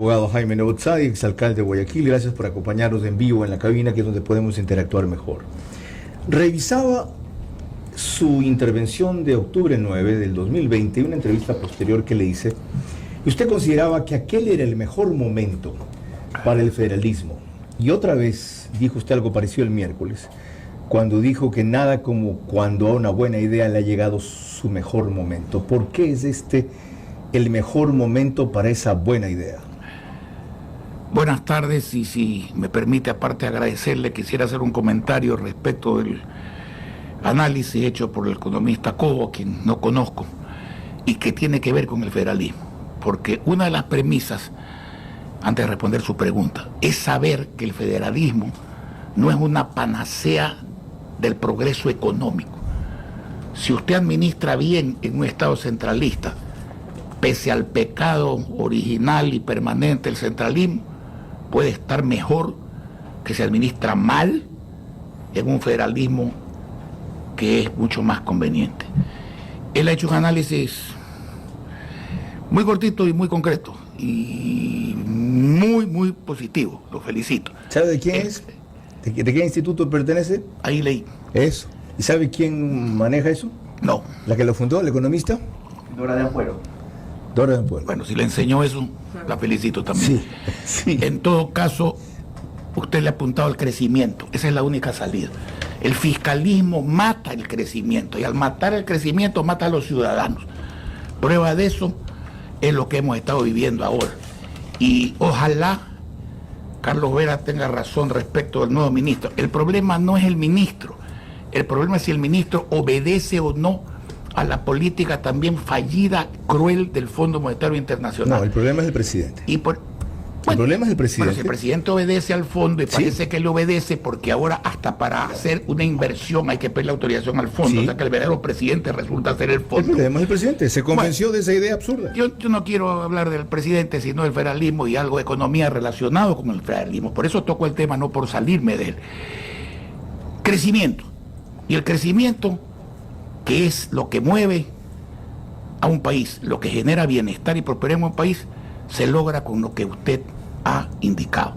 Abogado Jaime Nebot-Sadi, exalcalde de Guayaquil, gracias por acompañarnos en vivo en la cabina, que es donde podemos interactuar mejor. Revisaba su intervención de octubre 9 del 2020, una entrevista posterior que le hice, y usted consideraba que aquel era el mejor momento para el federalismo. Y otra vez dijo usted algo parecido el miércoles, cuando dijo que nada como cuando a una buena idea le ha llegado su mejor momento. ¿Por qué es este el mejor momento para esa buena idea? Buenas tardes, y si me permite, aparte de agradecerle, quisiera hacer un comentario respecto del análisis hecho por el economista Cobo, a quien no conozco, y que tiene que ver con el federalismo. Porque una de las premisas, antes de responder su pregunta, es saber que el federalismo no es una panacea del progreso económico. Si usted administra bien en un Estado centralista, pese al pecado original y permanente del centralismo, puede estar mejor que se administra mal en un federalismo que es mucho más conveniente. Él ha hecho un análisis muy cortito y muy concreto y muy positivo. Lo felicito. ¿Sabe de quién es? ¿De qué instituto pertenece? Ahí leí. Eso. ¿Y sabe quién maneja eso? No. ¿La que lo fundó, el economista? Dora de Ampuero. Dora de Ampuero. Bueno, si le enseñó eso, la felicito también. Sí. En todo caso, usted le ha apuntado al crecimiento. Esa es la única salida. El fiscalismo mata el crecimiento, y al matar el crecimiento mata a los ciudadanos. Prueba de eso es lo que hemos estado viviendo ahora. Y ojalá Carlos Vera tenga razón respecto del nuevo ministro. El problema no es el ministro. El problema es si el ministro obedece o no a la política también fallida, cruel del Fondo Monetario Internacional. No, el problema es el presidente. El problema es el presidente. Bueno, si el presidente obedece al fondo, y parece que le obedece, porque ahora hasta para hacer una inversión hay que pedirle autorización al fondo, o sea que el verdadero presidente resulta ser el fondo. El problema es el presidente, se convenció de esa idea absurda. Yo no quiero hablar del presidente, sino del federalismo y algo de economía relacionado con el federalismo. Por eso toco el tema, no por salirme de él. Crecimiento. Y el crecimiento, que es lo que mueve a un país, lo que genera bienestar y prosperidad en un país, se logra con lo que usted ha indicado.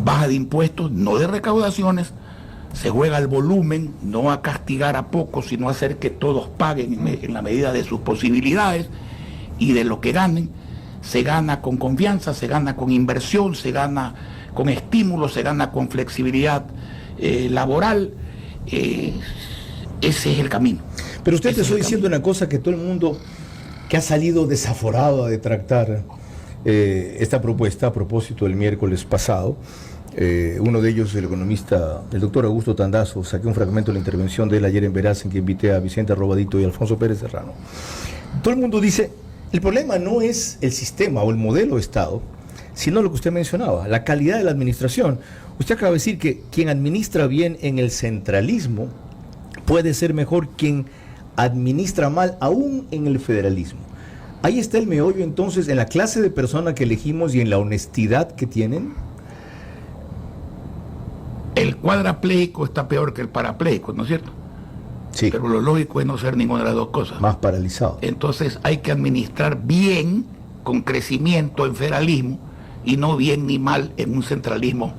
Baja de impuestos, no de recaudaciones, se juega al volumen, no a castigar a pocos, sino a hacer que todos paguen en la medida de sus posibilidades, y de lo que ganen, se gana con confianza, se gana con inversión, se gana con estímulo, se gana con flexibilidad laboral. Ese es el camino. Pero usted te estoy diciendo una cosa que todo el mundo que ha salido desaforado a detractar esta propuesta a propósito del miércoles pasado. Uno de ellos, el economista, el doctor Augusto Tandazo. Saqué un fragmento de la intervención de él ayer en Veraz, en que invité a Vicente Robadito y Alfonso Pérez Serrano. Todo el mundo dice, el problema no es el sistema o el modelo de Estado, sino lo que usted mencionaba, la calidad de la administración. Usted acaba de decir que quien administra bien en el centralismo puede ser mejor quien administra mal aún en el federalismo. Ahí está el meollo, entonces, en la clase de persona que elegimos y en la honestidad que tienen. El cuadrapléjico está peor que el parapléjico, ¿no es cierto? Sí. Pero lo lógico es no ser ninguna de las dos cosas. Más paralizado. Entonces hay que administrar bien, con crecimiento en federalismo, y no bien ni mal en un centralismo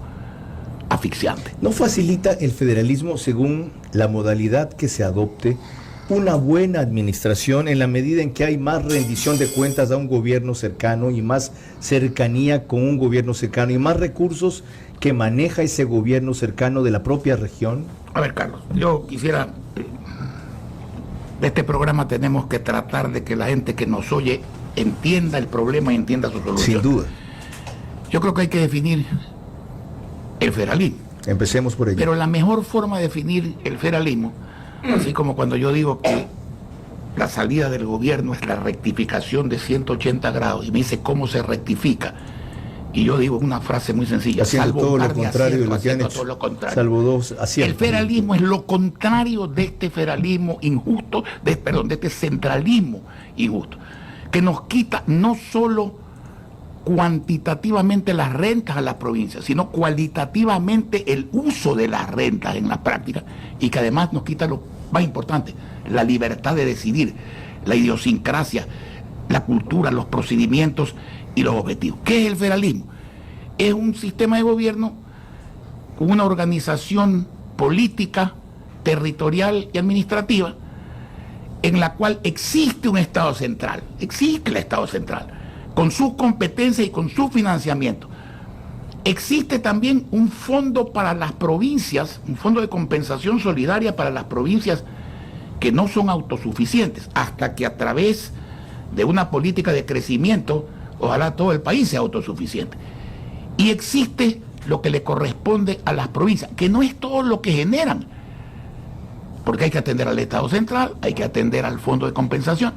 asfixiante. ¿No facilita el federalismo, según la modalidad que se adopte, una buena administración en la medida en que hay más rendición de cuentas a un gobierno cercano y más cercanía con un gobierno cercano y más recursos que maneja ese gobierno cercano de la propia región? A ver, Carlos, yo quisiera... De este programa tenemos que tratar de que la gente que nos oye entienda el problema y entienda su solución. Sin duda. Yo creo que hay que definir el federalismo. Empecemos por ello. Pero la mejor forma de definir el federalismo, así como cuando yo digo que la salida del gobierno es la rectificación de 180 grados, y me dice cómo se rectifica, y yo digo una frase muy sencilla: haciendo salvo todo un lo par de contrario de aciertos, lo que han haciendo hecho, todo lo contrario. salvo dos aciertos. El federalismo es lo contrario de este federalismo injusto, de este centralismo injusto, que nos quita no solo cuantitativamente las rentas a las provincias, sino cualitativamente el uso de las rentas en la práctica, y que además nos quita lo más importante, la libertad de decidir, la idiosincrasia, la cultura, los procedimientos y los objetivos. ¿Qué es el federalismo? Es un sistema de gobierno con una organización política, territorial y administrativa en la cual existe un Estado central, existe el Estado central, con sus competencias y con su financiamiento. Existe también un fondo para las provincias, un fondo de compensación solidaria para las provincias que no son autosuficientes, hasta que a través de una política de crecimiento, ojalá todo el país sea autosuficiente. Y existe lo que le corresponde a las provincias, que no es todo lo que generan, porque hay que atender al Estado central, hay que atender al fondo de compensación,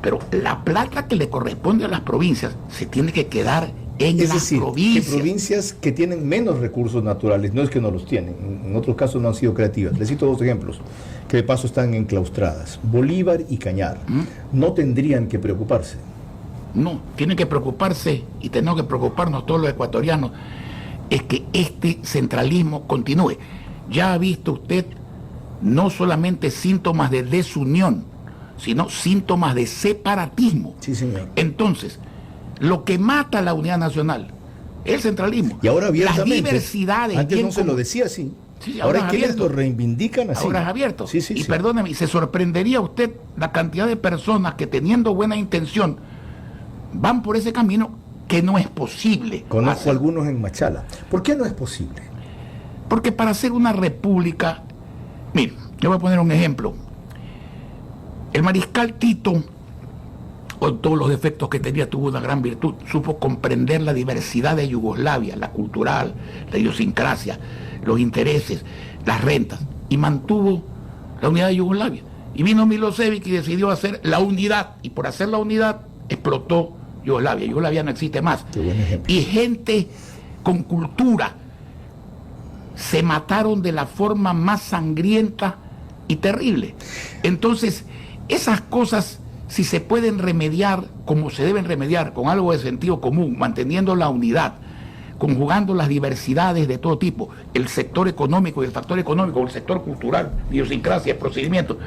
pero la plata que le corresponde a las provincias se tiene que quedar en las provincias. Que provincias que tienen menos recursos naturales, no es que no los tienen, en otros casos no han sido creativas. Les cito dos ejemplos, que de paso están enclaustradas. Bolívar y Cañar no tendrían que preocuparse. No, tienen que preocuparse, y tenemos que preocuparnos todos los ecuatorianos, es que este centralismo continúe. Ya ha visto usted no solamente síntomas de desunión, sino síntomas de separatismo. Sí, señor. Entonces, lo que mata a la unidad nacional es el centralismo. Y ahora abiertamente. Las diversidades. Antes no se lo decía así. Sí, ahora quienes lo reivindican así. Ahora es abierto. Sí, sí, y sí. perdóneme, se sorprendería usted la cantidad de personas que teniendo buena intención van por ese camino que no es posible. Conozco algunos en Machala. ¿Por qué no es posible? Porque para ser una república, mire, le voy a poner un ejemplo. El mariscal Tito, con todos los defectos que tenía, tuvo una gran virtud. Supo comprender la diversidad de Yugoslavia, la cultural, la idiosincrasia, los intereses, las rentas, y mantuvo la unidad de Yugoslavia. Y vino Milosevic y decidió hacer la unidad, y por hacer la unidad explotó Yugoslavia. Yugoslavia no existe más. Y gente con cultura se mataron de la forma más sangrienta y terrible. Entonces, esas cosas, si se pueden remediar como se deben remediar, con algo de sentido común, manteniendo la unidad, conjugando las diversidades de todo tipo, el sector económico y el factor económico, el sector cultural, idiosincrasia, procedimientos.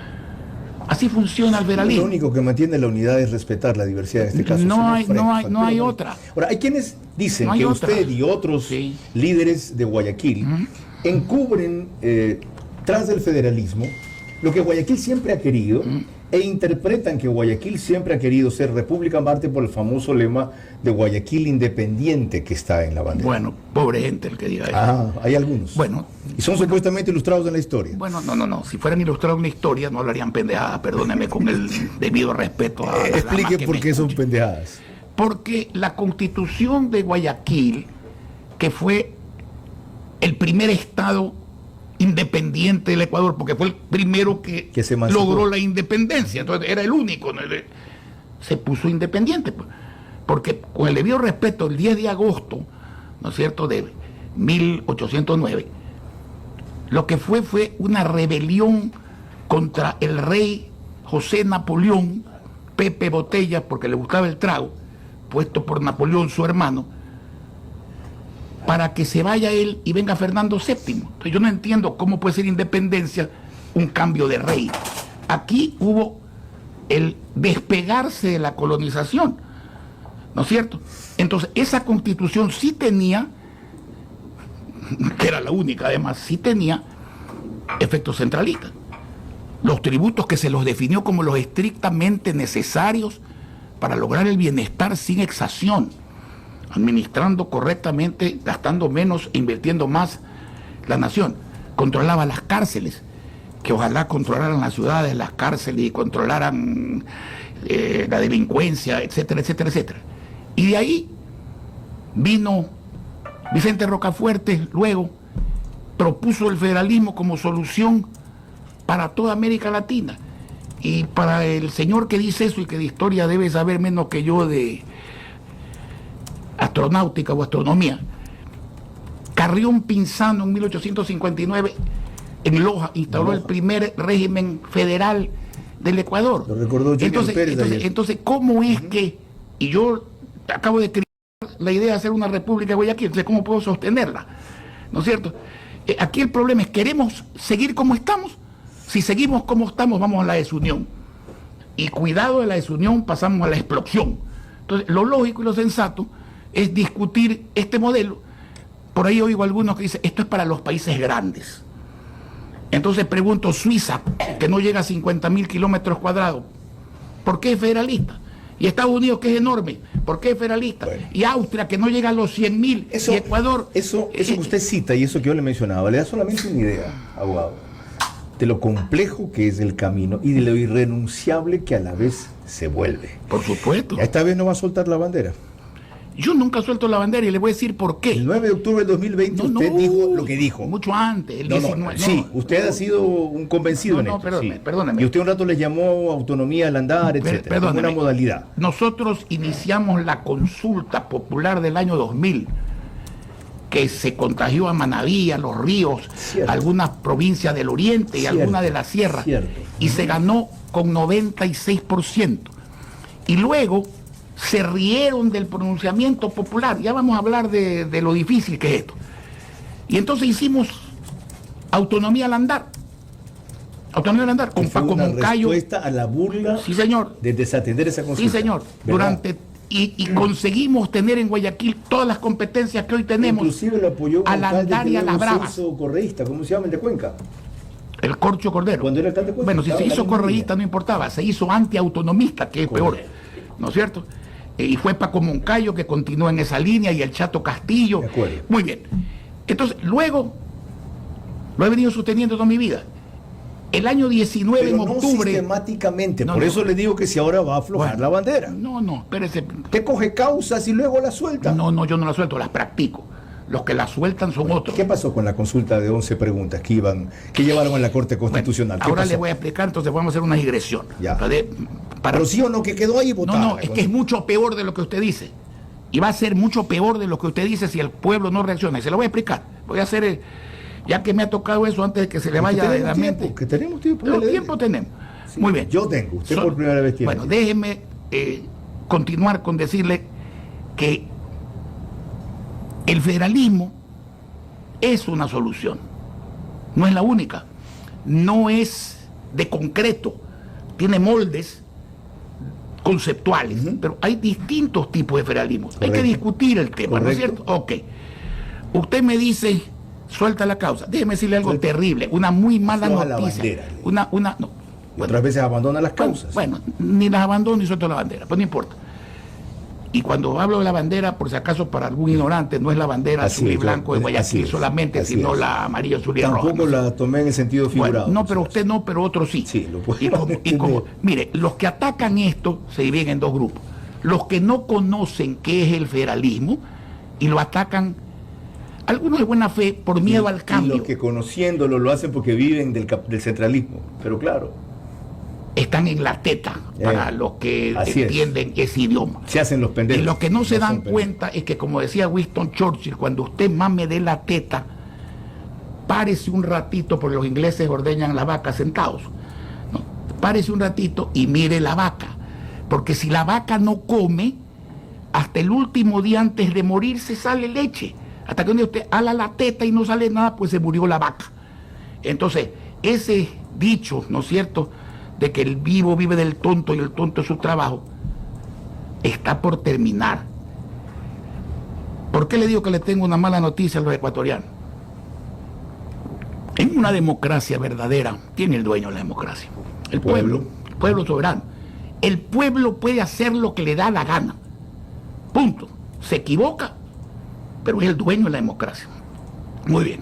Así funciona el federalismo. Lo único que mantiene la unidad es respetar la diversidad en este caso. No hay otra. Ahora, hay quienes dicen que usted y otros líderes de Guayaquil encubren tras del federalismo lo que Guayaquil siempre ha querido e interpretan que Guayaquil siempre ha querido ser República Marte por el famoso lema de Guayaquil independiente que está en la bandera. Bueno, pobre gente el que diga eso. Ah, hay algunos. Bueno. Y son supuestamente ilustrados en la historia. Bueno, no. Si fueran ilustrados en la historia no hablarían pendejadas, perdóneme, con el debido respeto a... Explique por qué son pendejadas. Porque la Constitución de Guayaquil, que fue el primer estado independiente del Ecuador, porque fue el primero que logró la independencia, entonces era el único, ¿no? Se puso independiente, pues, porque con el debido respeto, el 10 de agosto, ¿no es cierto?, de 1809, lo que fue una rebelión contra el rey José Napoleón, Pepe Botella, porque le gustaba el trago, puesto por Napoleón, su hermano, para que se vaya él y venga Fernando VII. Entonces yo no entiendo cómo puede ser independencia un cambio de rey. Aquí hubo el despegarse de la colonización, ¿no es cierto? Entonces esa constitución sí tenía, que era la única además, sí tenía efectos centralistas. Los tributos que se los definió como los estrictamente necesarios para lograr el bienestar sin exacción, administrando correctamente, gastando menos e invirtiendo más la nación. Controlaba las cárceles, que ojalá controlaran las ciudades, las cárceles, y controlaran la delincuencia, etcétera, etcétera, etcétera. Y de ahí vino Vicente Rocafuerte, luego propuso el federalismo como solución para toda América Latina. Y para el señor que dice eso y que de historia debe saber menos que yo de astronáutica o astronomía, Carrión Pinzano en 1859 en Loja instauró el primer régimen federal del Ecuador. Lo recordó Junior Pérez. Entonces, ¿cómo es que, y yo acabo de crear la idea de hacer una república de Guayaquil, entonces ¿cómo puedo sostenerla? ¿No es cierto? Aquí el problema es, ¿queremos seguir como estamos? Si seguimos como estamos, vamos a la desunión. Y cuidado de la desunión, pasamos a la explosión. Entonces, lo lógico y lo sensato es discutir este modelo. Por ahí oigo algunos que dicen, esto es para los países grandes. Entonces pregunto, Suiza, que no llega a 50.000 kilómetros cuadrados, ¿por qué es federalista? Y Estados Unidos, que es enorme, ¿por qué es federalista? Bueno. Y Austria, que no llega a los 100.000, y Ecuador... Eso que usted cita y eso que yo le mencionaba, le da solamente una idea, abogado, de lo complejo que es el camino y de lo irrenunciable que a la vez se vuelve. Por supuesto. Esta vez no va a soltar la bandera. Yo nunca suelto la bandera y le voy a decir por qué. El 9 de octubre del 2020 usted dijo lo que dijo. Mucho antes, el 19. Sí, usted ha sido un convencido en esto. Perdóneme. Y usted un rato le llamó autonomía al andar, etcétera, como una modalidad. Nosotros iniciamos la consulta popular del año 2000, que se contagió a Manabí, a Los Ríos, a algunas provincias del oriente y algunas de la sierra. Y se ganó con 96%. Y luego se rieron del pronunciamiento popular. Ya vamos a hablar de lo difícil que es esto. Y entonces hicimos autonomía al andar. Autonomía al andar con Paco Moncayo. Respuesta a la burla, sí, señor, de desatender esa consulta. Sí, señor. Y conseguimos tener en Guayaquil todas las competencias que hoy tenemos. Inclusive lo apoyó al andar y a las bravas. Correísta, ¿cómo se llama el de Cuenca? El Corcho Cordero. Cuando era alcalde de Cuenca. Bueno, si se hizo correísta no importaba, se hizo antiautonomista, que es peor, ¿no es cierto? Y fue Paco Moncayo que continuó en esa línea y el Chato Castillo. De acuerdo. Muy bien. Entonces, luego, lo he venido sosteniendo toda mi vida. El año 19 pero en octubre... No sistemáticamente, por eso le digo que si ahora va a aflojar la bandera. No, espérese. Usted coge causas y luego las suelta. No, yo no las suelto, las practico. Los que las sueltan son otros. ¿Qué pasó con la consulta de 11 preguntas que llevaron a la Corte Constitucional? Ahora le voy a explicar, entonces vamos a hacer una digresión. Ya. Pero sí o no, que quedó ahí votado. No, es que es mucho peor de lo que usted dice. Y va a ser mucho peor de lo que usted dice si el pueblo no reacciona. Y se lo voy a explicar. Voy a hacer, ya que me ha tocado eso antes de que se le vaya de la mente. Que tenemos tiempo. Tiempo tenemos. Sí, muy bien. Yo tengo. Usted por primera vez tiene. Bueno, déjeme continuar con decirle que el federalismo es una solución. No es la única. No es de concreto. Tiene moldes conceptuales, pero hay distintos tipos de federalismo. Correcto. Hay que discutir el tema, ¿no es cierto? Ok. Usted me dice, suelta la causa. Déjeme decirle algo terrible, una muy mala noticia. No. Otras veces abandona las causas. Bueno, ni las abandono ni suelto la bandera, pues no importa. Y cuando hablo de la bandera, por si acaso para algún ignorante, no es la bandera azul y blanco de Guayaquil solamente, sino la amarilla, azul y roja. Tampoco la tomé en el sentido figurado. Bueno, no, pero usted no, pero otros sí. Sí, lo puedo mire, los que atacan esto se dividen en dos grupos. Los que no conocen qué es el federalismo y lo atacan, algunos de buena fe, por miedo al cambio. Y los que conociéndolo lo hacen porque viven del centralismo, pero claro. Están en la teta para los que entienden ese idioma. Se hacen los pendejos. Y lo que no se dan cuenta es que, como decía Winston Churchill, cuando usted mame de la teta, párese un ratito, porque los ingleses ordeñan la vaca sentados. ¿No? Párese un ratito y mire la vaca. Porque si la vaca no come, hasta el último día antes de morir se sale leche. Hasta que un día usted ala la teta y no sale nada, pues se murió la vaca. Entonces, ese dicho, ¿no es cierto?, de que el vivo vive del tonto y el tonto es su trabajo, está por terminar. ¿Por qué le digo que le tengo una mala noticia a los ecuatorianos? En una democracia verdadera, ¿quién es el dueño de la democracia? El pueblo soberano. El pueblo puede hacer lo que le da la gana. Punto. Se equivoca, pero es el dueño de la democracia. Muy bien.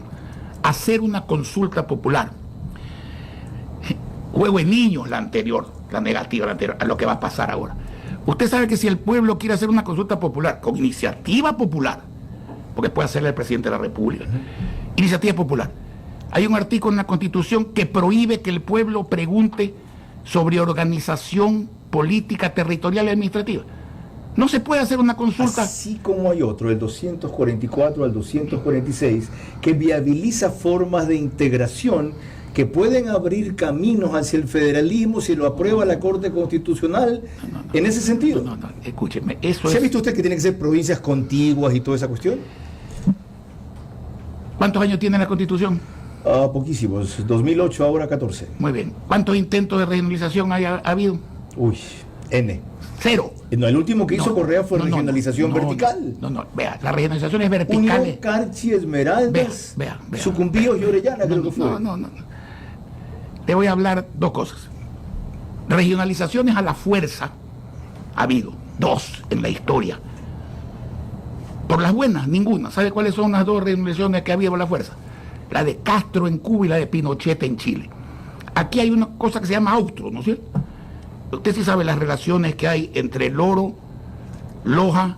Hacer una consulta popular. Juego de niños la anterior, la negativa, la anterior, a lo que va a pasar ahora. Usted sabe que si el pueblo quiere hacer una consulta popular, con iniciativa popular, porque puede hacerle el presidente de la República, iniciativa popular, hay un artículo en la Constitución que prohíbe que el pueblo pregunte sobre organización política, territorial y administrativa. No se puede hacer una consulta. Así como hay otro, el 244 al 246, que viabiliza formas de integración que pueden abrir caminos hacia el federalismo si lo aprueba la Corte Constitucional en ese sentido. No, escúcheme, eso ¿Se ha visto usted que tienen que ser provincias contiguas y toda esa cuestión? ¿Cuántos años tiene la Constitución? Poquísimos, 2008, ahora 14. Muy bien. ¿Cuántos intentos de regionalización ha habido? Uy, N. Cero. No, el último que hizo No, Correa fue no, regionalización no, vertical. No, vea, la regionalización es vertical. Unión, Carchi, Esmeraldas, Vea. Sucumbíos y Orellana, creo que fue. No. Te voy a hablar dos cosas. Regionalizaciones a la fuerza ha habido dos en la historia. Por las buenas, ninguna. ¿Sabe cuáles son las dos regionalizaciones que ha habido por la fuerza? La de Castro en Cuba y la de Pinochet en Chile. Aquí hay una cosa que se llama austro, ¿no es cierto? Usted sí sabe las relaciones que hay entre Loro, Loja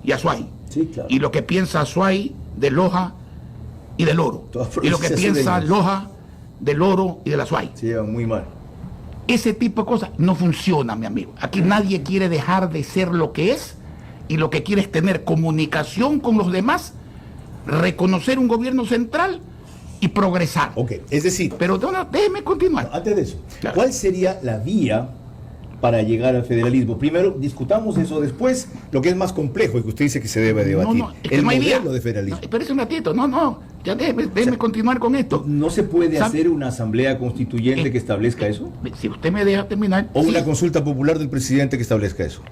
y Azuay. Sí, claro. Y lo que piensa Azuay de Loja y de Loro. Y lo que piensa Loja de Loro y de la Azuay. Se llevan muy mal. Ese tipo de cosas no funciona, mi amigo. Aquí nadie quiere dejar de ser lo que es y lo que quiere es tener comunicación con los demás, reconocer un gobierno central y progresar. Ok, es decir... Pero déjeme continuar. Antes de eso, Claro. ¿Cuál sería la vía para llegar al federalismo? Primero, discutamos eso, después lo que es más complejo y que usted dice que se debe debatir. Es que el no hay modelo vía. de federalismo. Espérese un ratito, ya déjeme continuar con esto. ¿No se puede ¿Sabe? hacer una asamblea constituyente que establezca eso? Si usted me deja terminar. ¿O sí. una consulta popular del presidente que establezca eso?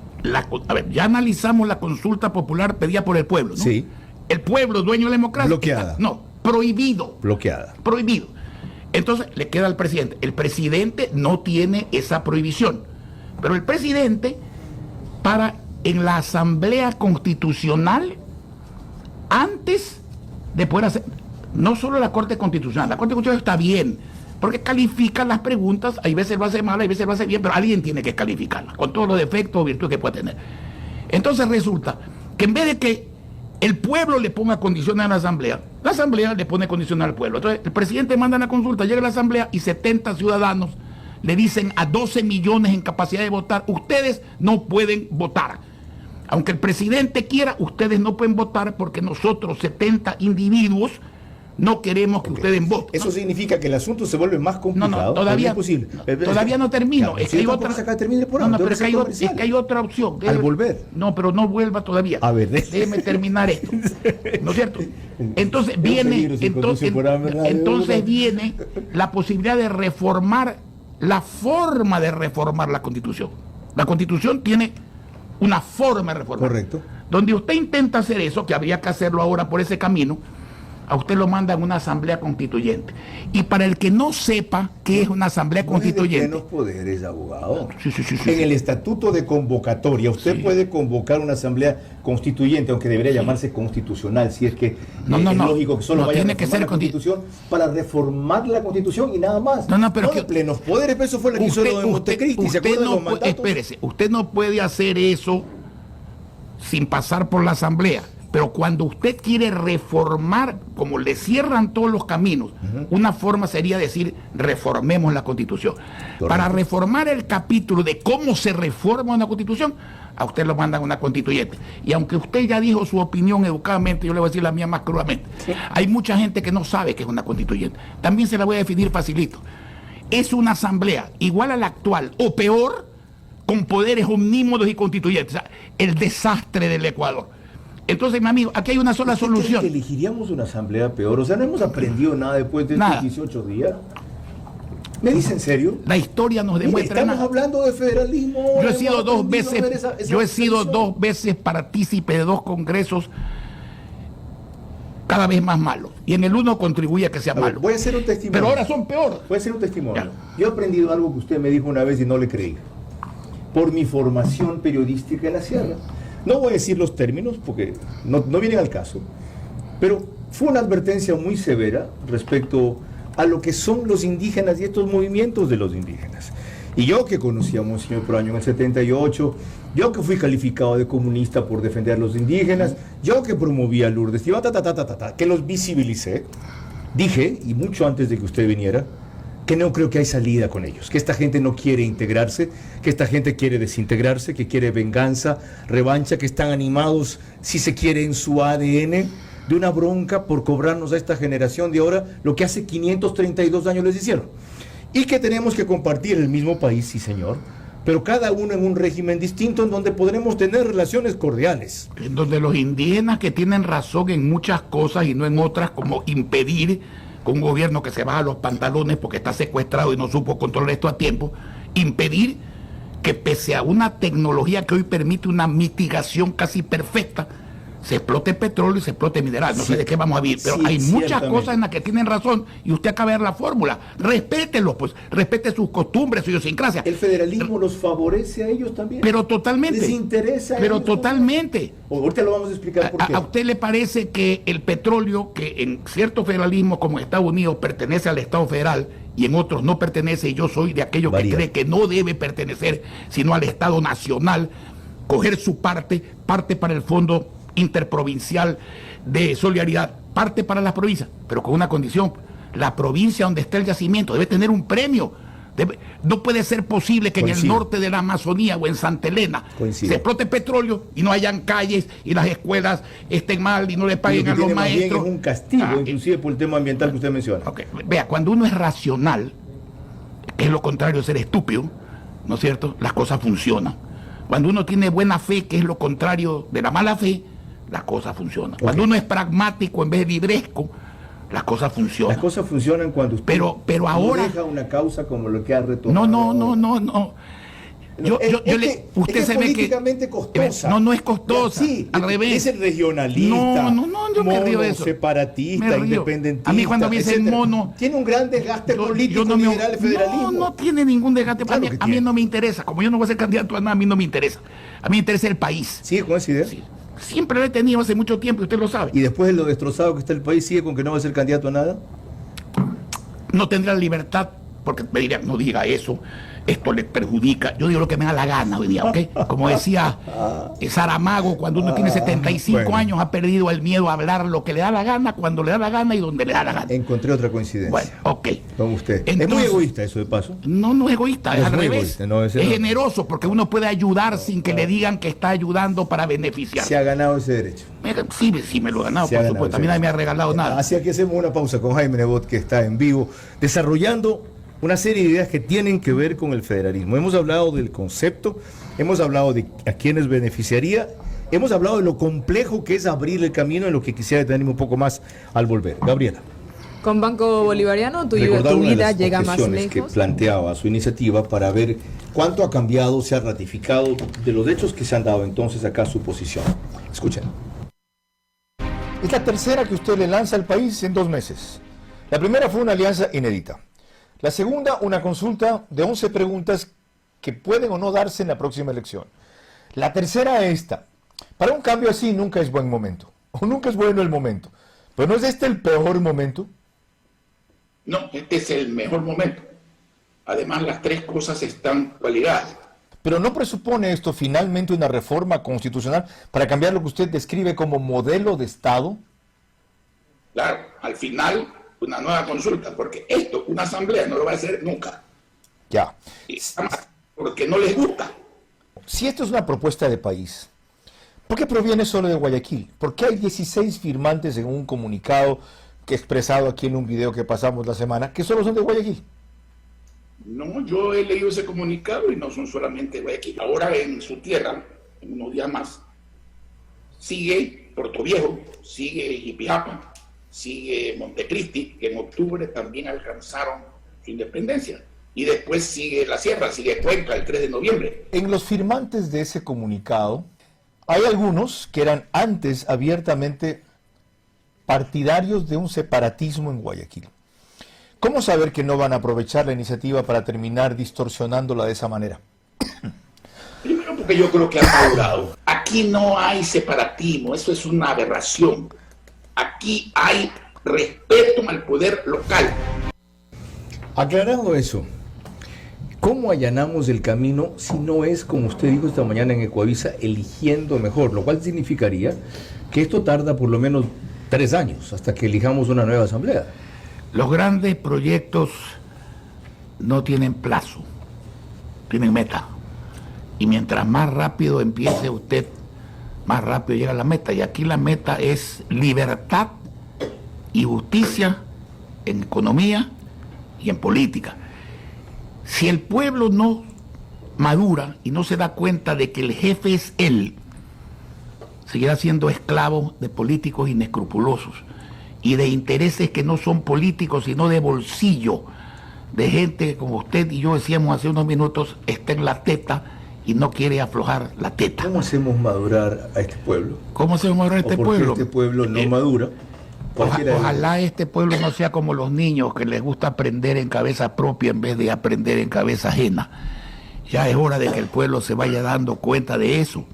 A ver, ya analizamos la consulta popular pedida por el pueblo, ¿no? Sí. El pueblo, dueño de la democracia. Bloqueada. Prohibido. Bloqueada. Prohibido. Entonces le queda al presidente. El presidente no tiene esa prohibición. Pero el presidente, en la Asamblea Constitucional, antes de poder hacer, no solo la Corte Constitucional está bien, porque califica las preguntas, hay veces lo hace mal, hay veces lo hace bien, pero alguien tiene que calificarlas, con todos los defectos o virtudes que puede tener. Entonces resulta que en vez de que el pueblo le ponga condiciones a la Asamblea le pone condiciones al pueblo. Entonces el presidente manda la consulta, llega a la Asamblea y 70 ciudadanos le dicen a 12 millones en capacidad de votar, ustedes no pueden votar. Aunque el presidente quiera, ustedes no pueden votar porque nosotros, 70 individuos, no queremos que ustedes voten. Eso significa que el asunto se vuelve más complicado. Todavía, es posible. Todavía no termino. Claro, es que hay otra, pero es que hay otra opción. Al volver. No, pero no vuelva todavía. A ver, déjeme terminar esto. ¿No es cierto? Entonces viene, entonces viene la posibilidad de reformar la forma de reformar la Constitución. La Constitución tiene una forma de reformar. Correcto. Donde usted intenta hacer eso, que habría que hacerlo ahora por ese camino, a usted lo manda a una asamblea constituyente. Y para el que no sepa qué es una asamblea constituyente... Plenos poderes, abogado. Sí. En el estatuto de convocatoria, usted puede convocar una asamblea constituyente, aunque debería llamarse constitucional, si es que es lógico que solo vaya a reformar la Constitución para reformar la Constitución y nada más. Pero de plenos poderes, eso fue lo que hizo lo de Montecristi, ¿se acuerdan de los mandatos? Espérese, usted no puede hacer eso sin pasar por la asamblea. Pero cuando usted quiere reformar, como le cierran todos los caminos, una forma sería decir, reformemos la Constitución. Correcto. Para reformar el capítulo de cómo se reforma una Constitución, a usted lo mandan a una constituyente. Y aunque usted ya dijo su opinión educadamente, yo le voy a decir la mía más crudamente. Sí. Hay mucha gente que no sabe qué es una constituyente. También se la voy a definir facilito. Es una asamblea igual a la actual, o peor, con poderes omnímodos y constituyentes. O sea, el desastre del Ecuador. Entonces, mi amigo, aquí hay una sola solución. ¿Que elegiríamos una asamblea peor? O sea, no hemos aprendido nada después de estos 18 días. ¿Me dice en serio? La historia nos demuestra. Estamos hablando de federalismo. Yo he sido dos veces partícipe de 2 congresos cada vez más malos. Y en el uno contribuye a que sea malo. Voy a hacer un testimonio. Pero ahora son peor. Voy a hacer un testimonio. Claro. Yo he aprendido algo que usted me dijo una vez y no le creí. Por mi formación periodística en la sierra. No voy a decir los términos porque no vienen al caso, pero fue una advertencia muy severa respecto a lo que son los indígenas y estos movimientos de los indígenas. Y yo que conocí a Monseñor Proaño en el 78, yo que fui calificado de comunista por defender a los indígenas, yo que promovía a Lourdes, que los visibilicé, dije, y mucho antes de que usted viniera, que no creo que hay salida con ellos, que esta gente no quiere integrarse, que esta gente quiere desintegrarse, que quiere venganza, revancha, que están animados, si se quiere, en su ADN, de una bronca por cobrarnos a esta generación de ahora lo que hace 532 años les hicieron. Y que tenemos que compartir el mismo país, sí señor, pero cada uno en un régimen distinto en donde podremos tener relaciones cordiales. En donde los indígenas que tienen razón en muchas cosas y no en otras, como impedir con un gobierno que se baja los pantalones porque está secuestrado y no supo controlar esto a tiempo, impedir que pese a una tecnología que hoy permite una mitigación casi perfecta, se explote petróleo y se explote mineral. No sé de qué vamos a vivir, pero hay muchas cosas en las que tienen razón y usted acaba de ver la fórmula. Respétenlos, pues, respete sus costumbres, su idiosincrasia. ¿El federalismo los favorece a ellos también? Pero totalmente. ¿Les interesa a Pero ellos totalmente. Ahorita lo vamos a explicar por qué. ¿A usted le parece que el petróleo, que en ciertos federalismos como en Estados Unidos pertenece al Estado federal y en otros no pertenece, y yo soy de aquellos que cree que no debe pertenecer sino al Estado nacional, coger su parte para el Fondo Interprovincial de Solidaridad, parte para las provincias, pero con una condición: la provincia donde está el yacimiento debe tener un premio. No puede ser posible que en el norte de la Amazonía o en Santa Elena se explote petróleo y no hayan calles y las escuelas estén mal y no le paguen a los maestros. Es un castigo, inclusive por el tema ambiental que usted menciona. Okay. Vea, cuando uno es racional, que es lo contrario de ser estúpido, ¿no es cierto?, las cosas funcionan. Cuando uno tiene buena fe, que es lo contrario de la mala fe, las cosas funcionan. Cuando uno es pragmático en vez de libresco, las cosas funcionan. Las cosas funcionan cuando usted pero ahora no deja una causa como lo que ha retomado. No. Usted se ve que costosa. No es costosa. Sí, al revés. Es el regionalista. No, yo me río de eso. Separatista, independentista. A mí cuando me dicen mono. Tiene un gran desgaste político liderar el federalismo. No tiene ningún desgaste. Claro, a mí no me interesa. Como yo no voy a ser candidato a nada, a mí no me interesa. A mí me interesa el país. ¿Sigue con esa idea? Sí. Siempre lo he tenido hace mucho tiempo y usted lo sabe. ¿Y después de lo destrozado que está el país, sigue con que no va a ser candidato a nada? No tendrá libertad, porque me dirían: no diga eso, esto le perjudica. Yo digo lo que me da la gana hoy día, ¿ok? Como decía Saramago, cuando uno tiene 75 años, ha perdido el miedo a hablar lo que le da la gana, cuando le da la gana y donde le da la gana. Encontré otra coincidencia. Bueno, ok. Con usted. Entonces, es muy egoísta eso de paso. No es egoísta, es al revés. Egoísta, no, es generoso, porque uno puede ayudar sin que le digan que está ayudando para beneficiar. Se ha ganado ese derecho. Sí, me lo he ganado, por supuesto. También nadie me ha regalado nada. Así que hacemos una pausa con Jaime Nebot, que está en vivo, desarrollando una serie de ideas que tienen que ver con el federalismo. Hemos hablado del concepto, hemos hablado de a quiénes beneficiaría, hemos hablado de lo complejo que es abrir el camino, en lo que quisiera detenerme un poco más al volver. Gabriela. Con Banco Bolivariano tu vida llega más lejos. Que planteaba su iniciativa para ver cuánto ha cambiado, se ha ratificado de los hechos que se han dado entonces acá su posición. Escuchen. Es la tercera que usted le lanza al país en 2 meses. La primera fue una alianza inédita. La segunda, una consulta de 11 preguntas que pueden o no darse en la próxima elección. La tercera, esta. Para un cambio así nunca es buen momento, o nunca es bueno el momento. ¿Pero no es este el peor momento? No, este es el mejor momento. Además, las 3 cosas están validadas. Pero ¿no presupone esto finalmente una reforma constitucional para cambiar lo que usted describe como modelo de Estado? Claro, al final una nueva consulta, porque esto una asamblea no lo va a hacer nunca. Ya. Porque no les gusta. Si esto es una propuesta de país, ¿por qué proviene solo de Guayaquil? ¿Por qué hay 16 firmantes en un comunicado que he expresado aquí en un video que pasamos la semana, que solo son de Guayaquil? No, yo he leído ese comunicado y no son solamente de Guayaquil. Ahora en su tierra, en unos días más, sigue Puerto Viejo, sigue Jipijapa, sigue Montecristi, que en octubre también alcanzaron su independencia. Y después sigue la Sierra, sigue Cuenca el 3 de noviembre. En los firmantes de ese comunicado hay algunos que eran antes abiertamente partidarios de un separatismo en Guayaquil. ¿Cómo saber que no van a aprovechar la iniciativa para terminar distorsionándola de esa manera? Primero porque yo creo que han madurado. Aquí no hay separatismo, eso es una aberración. Aquí hay respeto al poder local. Aclarando eso, ¿cómo allanamos el camino si no es, como usted dijo esta mañana en Ecuavisa, eligiendo mejor? Lo cual significaría que esto tarda por lo menos 3 años hasta que elijamos una nueva asamblea. Los grandes proyectos no tienen plazo, tienen meta. Y mientras más rápido empiece usted, más rápido llega a la meta. Y aquí la meta es libertad y justicia en economía y en política. Si el pueblo no madura y no se da cuenta de que el jefe es él, seguirá siendo esclavo de políticos inescrupulosos y de intereses que no son políticos sino de bolsillo, de gente que, como usted y yo decíamos hace unos minutos, está en la teta y no quiere aflojar la teta. ¿Cómo hacemos madurar a este pueblo? ¿Cómo hacemos madurar a este pueblo? Este pueblo no madura. Ojalá este pueblo no sea como los niños que les gusta aprender en cabeza propia en vez de aprender en cabeza ajena. Ya es hora de que el pueblo se vaya dando cuenta de eso.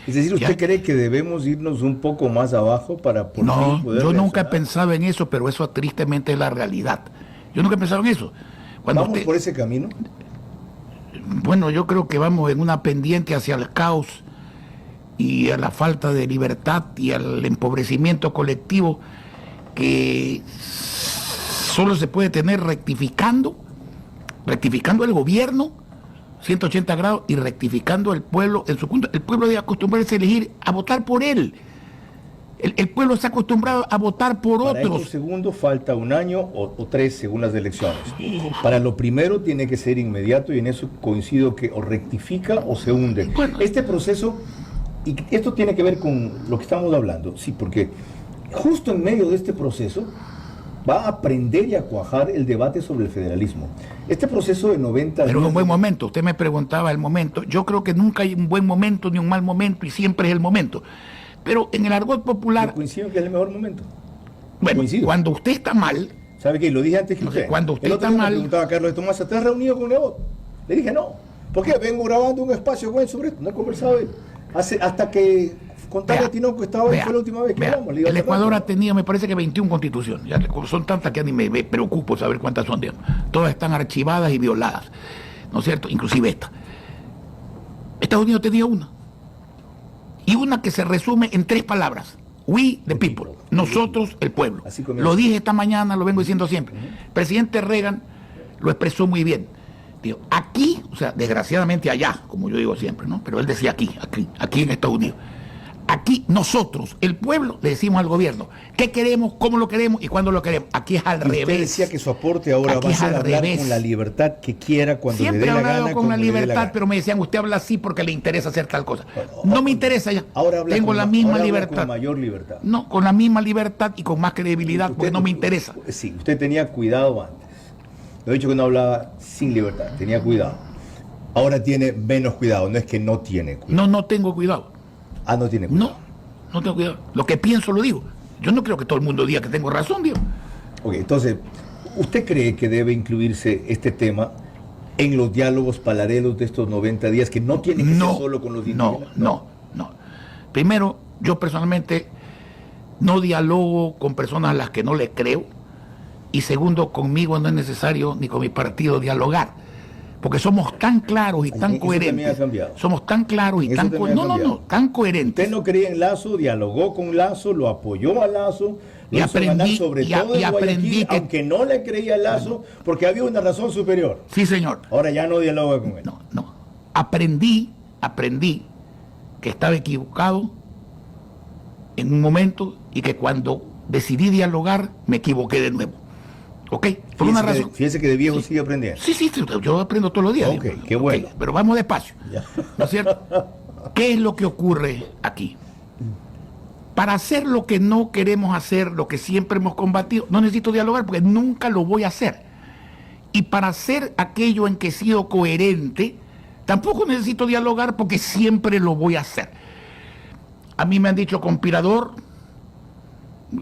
Es decir, ¿usted cree que debemos irnos un poco más abajo para poder No, yo nunca he reaccionar? pensado en eso, pero eso tristemente es la realidad. Yo nunca he pensado en eso. ¿Vamos por ese camino? Bueno, yo creo que vamos en una pendiente hacia el caos y a la falta de libertad y al empobrecimiento colectivo que solo se puede tener rectificando el gobierno 180 grados y rectificando el pueblo en su punto. El pueblo debe acostumbrarse a elegir, a votar por él. El pueblo está acostumbrado a votar por Para otros. estos segundos falta un año o 3 según las elecciones. Para lo primero tiene que ser inmediato y en eso coincido que o rectifica o se hunde. Bueno. Este proceso, y esto tiene que ver con lo que estamos hablando, sí, porque justo en medio de este proceso va a aprender y a cuajar el debate sobre el federalismo. Este proceso de 90 Pero es días... un buen momento. Usted me preguntaba el momento. Yo creo que nunca hay un buen momento ni un mal momento y siempre es el momento. Pero en el argot popular... Yo coincido que es el mejor momento. Bueno, Coincido. cuando usted está mal... ¿Sabe qué? Lo dije antes que No sé, usted. cuando usted El otro está día mal- me preguntaba a Carlos de Tomás, ¿estás reunido con Nebot? Le dije, no. ¿Por qué? Vengo grabando un espacio con él sobre esto. No he conversado él. Hasta que Contable Vea, Tinoco estaba ahí, vea, fue la última vez que vea, hablamos. Le digo, el hace Ecuador rato. ha tenido, me parece que 21 constituciones. Ya son tantas que ni me preocupo saber cuántas son. Digamos. Todas están archivadas y violadas. ¿No es cierto? Inclusive esta. Estados Unidos tenía una. Y una que se resume en 3 palabras. We the people. Nosotros el pueblo. Así comienza. Lo dije esta mañana, lo vengo diciendo siempre. El presidente Reagan lo expresó muy bien. Digo, aquí, o sea, desgraciadamente allá, como yo digo siempre, ¿no? Pero él decía aquí en Estados Unidos. Aquí nosotros, el pueblo, le decimos al gobierno qué queremos, cómo lo queremos y cuándo lo queremos. Aquí es al Y usted revés. decía que su aporte ahora Aquí va a es ser al hablar revés. con la libertad que quiera, cuando Siempre le he dé la hablado gana. con la cuando le dé libertad, gana. pero me decían, usted habla así porque le interesa hacer tal cosa. Bueno, No me interesa ya. Ahora habla Tengo con la ma- misma ahora habla libertad. con mayor libertad. No, con la misma libertad y con más credibilidad, porque no me interesa. Sí, usted tenía cuidado antes. Lo he dicho que no hablaba sin libertad, tenía cuidado. Ahora tiene menos cuidado, no es que no tiene cuidado. No tengo cuidado. Ah, no tiene cuidado. No tengo cuidado. Lo que pienso lo digo. Yo no creo que todo el mundo diga que tengo razón, digo. Ok, entonces, ¿usted cree que debe incluirse este tema en los diálogos paralelos de estos 90 días, que no tiene que ser solo con los indígenas? No. Primero, yo personalmente no dialogo con personas a las que no le creo. Y segundo, conmigo no es necesario ni con mi partido dialogar. Porque somos tan claros y tan Eso también coherentes. ha cambiado. Somos tan claros y Eso tan también ha cambiado. tan coherentes. Usted no creía en Lazo, dialogó con Lazo, lo apoyó a Lazo, Y lo hizo ganar aprendí- sobre y todo y en aprendí Guayaquil, que- aunque no le creía a Lazo, porque había una razón superior. Sí, señor. Ahora ya no dialoga con él. No. Aprendí que estaba equivocado en un momento y que cuando decidí dialogar me equivoqué de nuevo. ¿Ok? Por una razón. Fíjese que de viejo sigue aprendiendo. Sí, yo aprendo todos los días. Ok, digo. qué bueno. Ok, pero vamos despacio. Ya. ¿No es cierto? ¿Qué es lo que ocurre aquí? Para hacer lo que no queremos hacer, lo que siempre hemos combatido, no necesito dialogar porque nunca lo voy a hacer. Y para hacer aquello en que he sido coherente, tampoco necesito dialogar porque siempre lo voy a hacer. A mí me han dicho conspirador,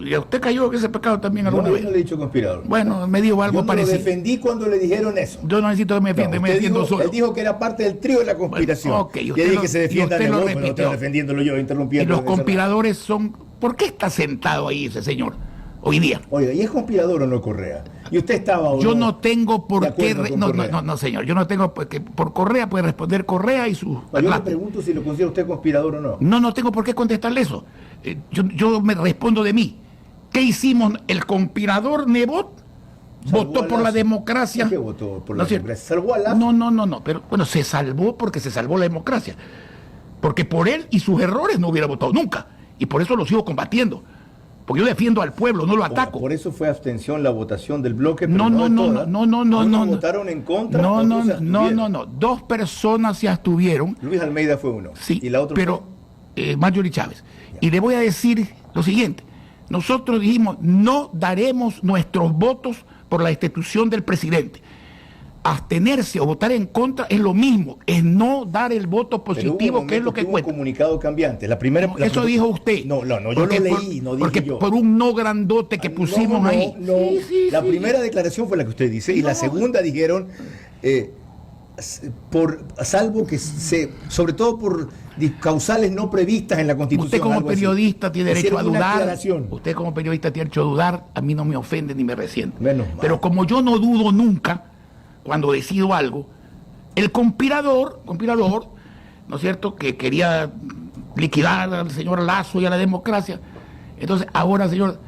y a usted cayó en ese pecado también alguna Yo vez. no le he dicho conspirador. Bueno, me dijo algo Yo no lo parecido. defendí cuando le dijeron eso. Yo no necesito que me defienda, No, me usted defiendo dijo, solo. él dijo que era parte del trío de la conspiración. Bueno, ok, y usted dije lo- que se y defienda usted de lo vos, pero no repitió. estoy defendiéndolo yo, Y interrumpiendo. los conspiradores son... ¿Por qué está sentado ahí ese señor hoy día? Oiga, ¿y es conspirador o no Correa? ¿Y usted estaba o Yo no tengo por de qué... acuerdo con Correa? No, señor. Yo no tengo... Porque por Correa puede responder Correa y su... No, yo le plata. pregunto si lo considera usted conspirador o no. No tengo por qué contestarle eso. Yo me respondo de mí. ¿Qué hicimos? El conspirador Nebot Salvó votó a por la Lazo. democracia. ¿Por qué votó por la ¿No es cierto? democracia? ¿Salvó a Lazo? No. Pero bueno, se salvó porque se salvó la democracia. Porque por él y sus errores no hubiera votado nunca. Y por eso lo sigo combatiendo. Porque yo defiendo al pueblo, no lo ataco. Por eso fue abstención la votación del bloque. Pero No. de todas. Unos No. votaron en contra. No. otros se abstuvieron. 2 personas se abstuvieron. Luis Almeida fue uno. Sí, y la otra pero Marjorie Chávez. Y le voy a decir lo siguiente. Nosotros dijimos, no daremos nuestros votos por la destitución del presidente. abstenerse o votar en contra es lo mismo, es no dar el voto positivo, que es lo que cuenta. Un comunicado cambiante. La primera, no, eso dijo usted. No, yo lo leí, no dije porque yo. Por un no grandote que pusimos ahí. No. La primera declaración fue la que usted dice, y la segunda dijeron, salvo que sobre todo por causales no previstas en la Constitución. Usted como periodista tiene derecho a dudar. Usted como periodista tiene derecho a dudar. A mí no me ofende ni me resiente. Pero como yo no dudo nunca cuando decido algo, el conspirador, ¿no es cierto?, que quería liquidar al señor Lazo y a la democracia. Entonces, ahora, señor,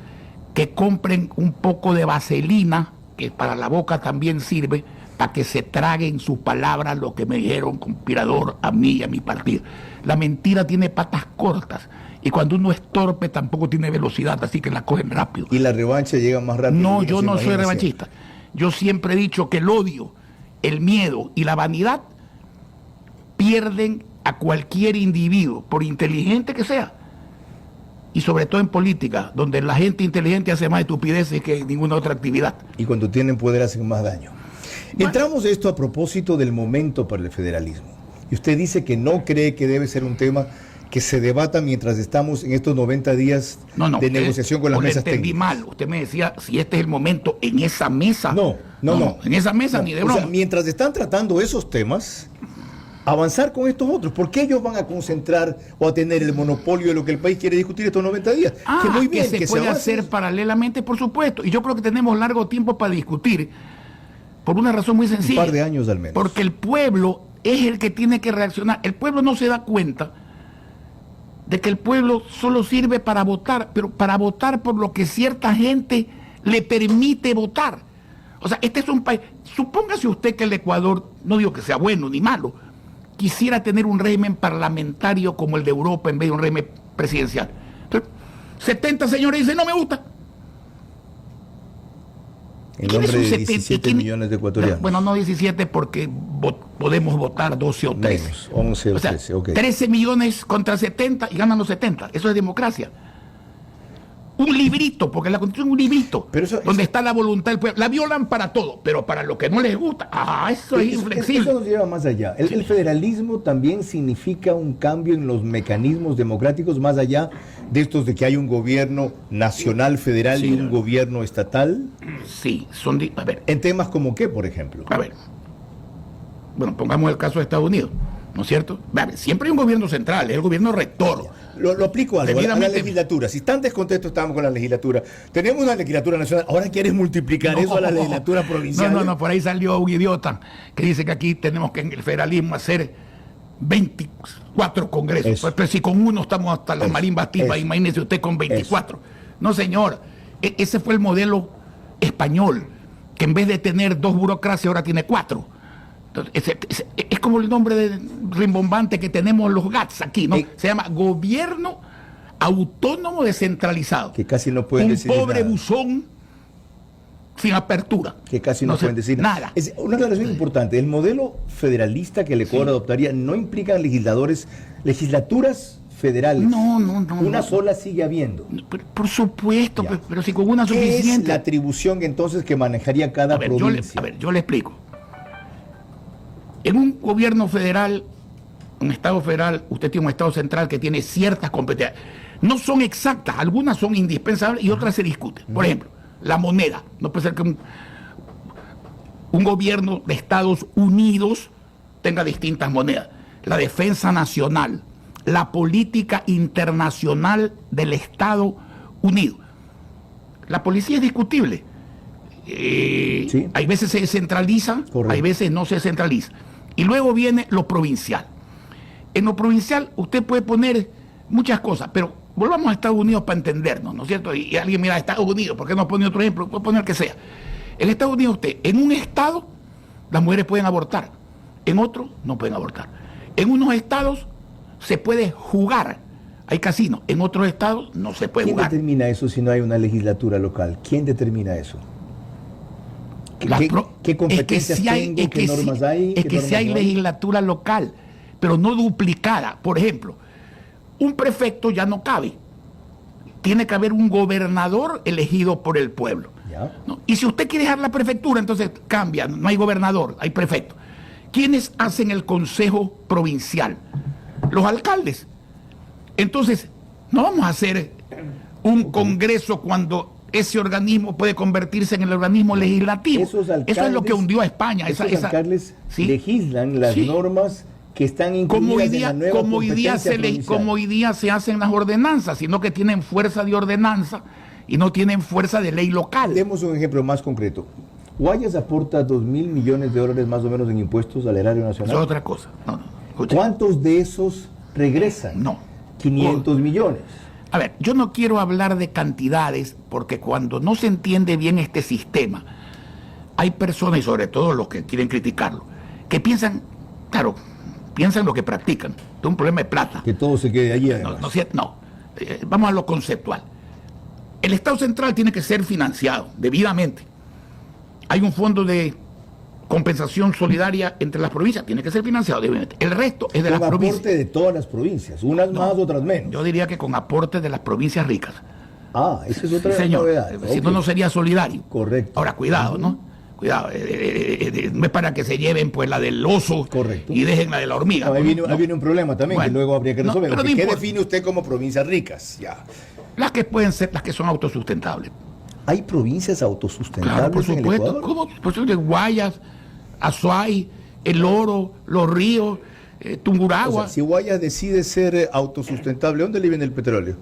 que compren un poco de vaselina, que para la boca también sirve, para que se traguen sus palabras lo que me dijeron conspirador a mí y a mi partido. La mentira tiene patas cortas, y cuando uno es torpe tampoco tiene velocidad, así que la cogen rápido. Y la revancha llega más rápido. No, yo no soy revanchista. Yo siempre he dicho que el odio, el miedo y la vanidad pierden a cualquier individuo, por inteligente que sea. Y sobre todo en política, donde la gente inteligente hace más estupideces que ninguna otra actividad. Y cuando tienen poder hacen más daño. Entramos a esto a propósito del momento para el federalismo. Y usted dice que no cree que debe ser un tema que se debata mientras estamos en estos 90 días de negociación con las mesas técnicas. Entendí mal. Usted me decía si este es el momento en esa mesa. No. En esa mesa ni de broma. O sea, mientras están tratando esos temas, avanzar con estos otros. ¿Por qué ellos van a concentrar o a tener el monopolio de lo que el país quiere discutir estos 90 días? Que muy bien, que se puede hacer paralelamente, por supuesto. Y yo creo que tenemos largo tiempo para discutir, por una razón muy sencilla. Un par de años al menos. Porque el pueblo es el que tiene que reaccionar. El pueblo no se da cuenta de que el pueblo solo sirve para votar, pero para votar por lo que cierta gente le permite votar. O sea, este es un país. Supóngase usted que el Ecuador, no digo que sea bueno ni malo, quisiera tener un régimen parlamentario como el de Europa en vez de un régimen presidencial. Entonces, 70 señores dicen, no me gusta. En nombre de 17 millones de ecuatorianos. Bueno, no 17 porque podemos votar 12 o 13. Menos, 11 o 13, ok. 13 millones contra 70 y ganan los 70. Eso es democracia. Un librito, porque la Constitución es un librito, donde está la voluntad del pueblo. La violan para todo, pero para lo que no les gusta, eso es inflexible. Eso nos lleva más allá. El federalismo también significa un cambio en los mecanismos democráticos, más allá de estos de que hay un gobierno nacional federal y un gobierno estatal. Sí, a ver. ¿En temas como qué, por ejemplo? A ver, bueno, pongamos el caso de Estados Unidos, ¿no es cierto? Siempre hay un gobierno central, es el gobierno rector. Lo aplico a la legislatura. Si tan descontentos estamos con la legislatura, tenemos una legislatura nacional, ahora quieres multiplicar eso a la legislatura provincial. No, por ahí salió un idiota que dice que aquí tenemos que en el federalismo hacer 24 congresos. Pues si con uno estamos hasta la marimba tipa, imagínese usted con 24. No, señor, ese fue el modelo español, que en vez de tener 2 burocracias ahora tiene 4. Entonces, es como el nombre de rimbombante que tenemos los GATS aquí, ¿no? Se llama Gobierno Autónomo Descentralizado. Que casi no pueden decir nada. Un pobre buzón sin apertura. Que casi no pueden decir nada. Es una aclaración importante. El modelo federalista que el Ecuador adoptaría no implica legislaturas federales. No. Una sola sigue habiendo. Por supuesto, pero si con una suficiente. ¿Qué es la atribución entonces que manejaría cada provincia? Yo le explico. En un gobierno federal, un estado federal, usted tiene un estado central que tiene ciertas competencias. No son exactas, algunas son indispensables y otras se discuten. Por ejemplo, la moneda. No puede ser que un gobierno de Estados Unidos tenga distintas monedas. La defensa nacional, la política internacional del Estado Unido. La policía es discutible. Hay veces se descentraliza, hay veces no se centraliza. Y luego viene lo provincial. En lo provincial usted puede poner muchas cosas, pero volvamos a Estados Unidos para entendernos, ¿no es cierto? Y alguien mira, Estados Unidos, ¿por qué no pone otro ejemplo? Puede poner que sea. En Estados Unidos usted, en un estado, las mujeres pueden abortar, en otros no pueden abortar. En unos estados se puede jugar, hay casinos, en otros estados no se puede jugar. ¿Quién determina eso si no hay una legislatura local? ¿Quién determina eso? ¿Qué competencias tengo? ¿Qué normas hay? Es que si hay legislatura local, pero no duplicada. Por ejemplo, un prefecto ya no cabe. Tiene que haber un gobernador elegido por el pueblo. ¿no? Y si usted quiere dejar la prefectura, entonces cambia, no hay gobernador, hay prefecto. ¿Quiénes hacen el consejo provincial? Los alcaldes. Entonces, no vamos a hacer un congreso cuando ese organismo puede convertirse en el organismo legislativo. Eso es lo que hundió a España. Esos alcaldes legislan las normas que están incluidas en la nueva competencia provincial. Como hoy día se hacen las ordenanzas, sino que tienen fuerza de ordenanza y no tienen fuerza de ley local. Demos un ejemplo más concreto. Guayas aporta 2.000 millones de dólares más o menos en impuestos al erario nacional. Eso es otra cosa. ¿Cuántos de esos regresan? 500 millones. A ver, yo no quiero hablar de cantidades porque cuando no se entiende bien este sistema, hay personas, y sobre todo los que quieren criticarlo, que piensan, piensan lo que practican. Es un problema de plata. Que todo se quede allí. Vamos a lo conceptual. El Estado central tiene que ser financiado debidamente. Hay un fondo de compensación solidaria entre las provincias, tiene que ser financiado debidamente. El resto es de las provincias. Con aporte de todas las provincias, unas más, otras menos. Yo diría que con aporte de las provincias ricas. Esa es otra novedad. Si no, no sería solidario. Correcto. Ahora, cuidado, ¿no? Cuidado, no es para que se lleven pues la del oso. Correcto. Y dejen la de la hormiga. Ahí viene un problema también, que luego habría que resolver. ¿Qué define usted como provincias ricas? Las que pueden ser, las que son autosustentables. ¿Hay provincias autosustentables? Claro, por supuesto. En el Ecuador? ¿Cómo? Por supuesto, Guayas, Azuay, El Oro, Los Ríos, Tungurahua. O sea, si Guayas decide ser autosustentable, ¿dónde le viene el petróleo?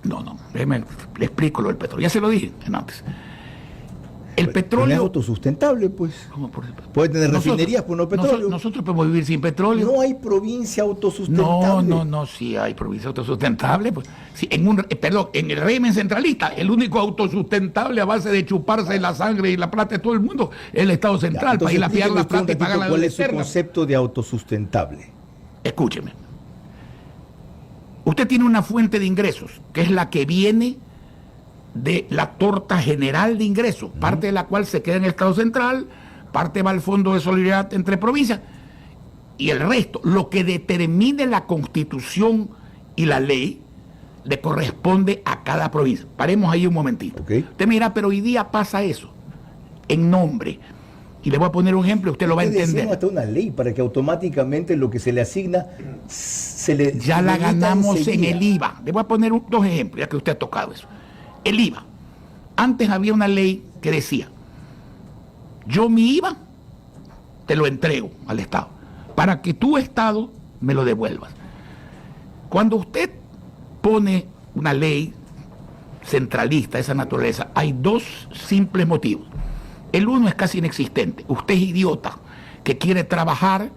Le explico lo del petróleo. Ya se lo dije antes. El petróleo... ¿No es autosustentable, pues? Puede tener refinerías, pues no petróleo. Nosotros podemos vivir sin petróleo. No hay provincia autosustentable. No, sí hay provincia autosustentable. Pues. Sí, en el régimen centralista, el único autosustentable a base de chuparse la sangre y la plata de todo el mundo es el Estado central, para ir a pillar la plata y pagar la deuda. ¿Cuál es su concepto de autosustentable? Escúcheme. Usted tiene una fuente de ingresos, que es la que viene de la torta general de ingresos, parte de la cual se queda en el Estado central, parte va al Fondo de Solidaridad entre provincias, y el resto, lo que determine la Constitución y la ley, le corresponde a cada provincia. Paremos ahí un momentito. Usted me dirá, pero hoy día pasa eso, en nombre. Y le voy a poner un ejemplo, usted lo va a entender. Hasta una ley para que automáticamente lo que se le asigna ya la ganamos en el IVA. Le voy a poner dos ejemplos, ya que usted ha tocado eso. El IVA. Antes había una ley que decía, yo mi IVA te lo entrego al Estado, para que tu Estado me lo devuelvas. Cuando usted pone una ley centralista de esa naturaleza, hay dos simples motivos. El uno es casi inexistente. Usted es idiota que quiere trabajar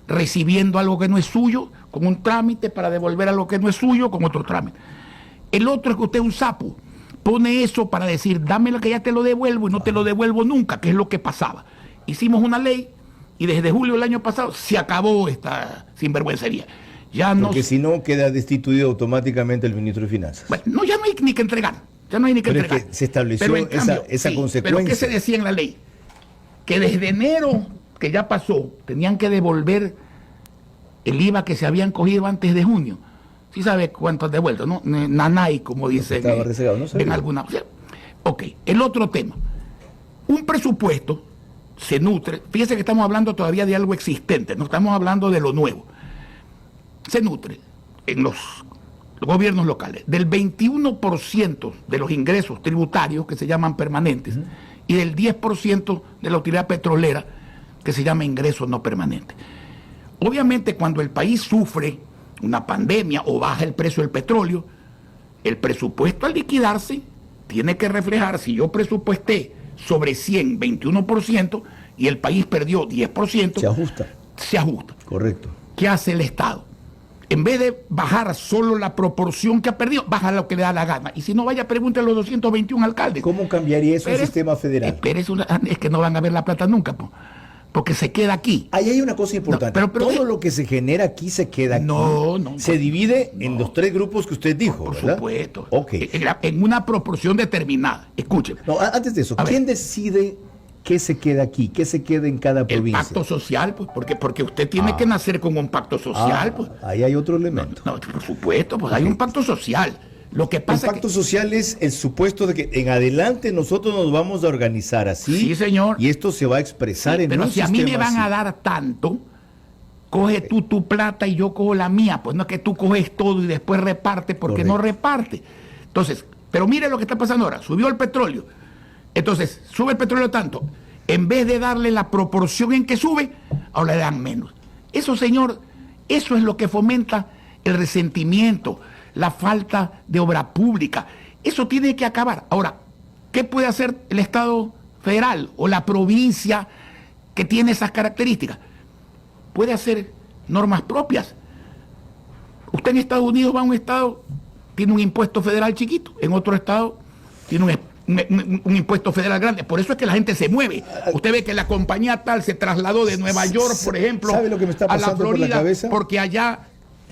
recibiendo algo que no es suyo, con un trámite para devolver algo que no es suyo, con otro trámite. El otro es que usted es un sapo. Pone eso para decir, dame lo que ya te lo devuelvo y no te lo devuelvo nunca, que es lo que pasaba. Hicimos una ley y desde julio del año pasado se acabó esta sinvergüencería. Porque si no, queda destituido automáticamente el ministro de Finanzas. Bueno, no, ya no hay ni que entregar. Ya no hay ni que entregar. Es que se estableció esa consecuencia. Pero ¿qué se decía en la ley? Que desde enero, que ya pasó, tenían que devolver el IVA que se habían cogido antes de junio. Sí sabe cuánto han devuelto, ¿no? Nanay, como dicen en alguna... Ok, el otro tema. Un presupuesto se nutre, fíjese que estamos hablando todavía de algo existente, no estamos hablando de lo nuevo. Se nutre en los gobiernos locales del 21% de los ingresos tributarios que se llaman permanentes y del 10% de la utilidad petrolera que se llama ingresos no permanentes. Obviamente cuando el país sufre una pandemia o baja el precio del petróleo, el presupuesto al liquidarse tiene que reflejar, si yo presupuesté sobre 100, 21% y el país perdió 10%, se ajusta. Correcto. ¿Qué hace el Estado? En vez de bajar solo la proporción que ha perdido, baja lo que le da la gana. Y si no, vaya, pregúntale a los 221 alcaldes. ¿Cómo cambiaría eso el sistema federal? Es que no van a ver la plata nunca, porque se queda aquí. Ahí hay una cosa importante. Todo lo que se genera aquí se queda aquí. Se divide en los tres grupos que usted dijo, por ¿verdad? Supuesto. Okay. En una proporción determinada. Escúcheme. No, antes de eso, ¿quién decide qué se queda aquí? ¿Qué se queda en cada provincia? El pacto social, pues, porque usted tiene que nacer con un pacto social. Pues. Ahí hay otro elemento. No, por supuesto, pues hay un pacto social. Lo que pasa el pacto social es el supuesto de que en adelante nosotros nos vamos a organizar así. Sí, señor. Y esto se va a expresar en pero un si a mí me sistema van así. a dar tanto, coge tú tu plata y yo cojo la mía. Pues no es que tú coges todo y después reparte, porque no reparte. Entonces, pero mire lo que está pasando ahora. Subió el petróleo. Entonces, sube el petróleo tanto. En vez de darle la proporción en que sube, ahora le dan menos. Eso, señor, eso es lo que fomenta el resentimiento, la falta de obra pública. Eso tiene que acabar. Ahora, ¿qué puede hacer el Estado federal o la provincia que tiene esas características? Puede hacer normas propias. Usted en Estados Unidos va a un estado, tiene un impuesto federal chiquito, en otro estado tiene un impuesto federal grande. Por eso es que la gente se mueve. Usted ve que la compañía tal se trasladó de Nueva York, por ejemplo, ¿sabe lo que me está a la pasando Florida, por la cabeza? porque allá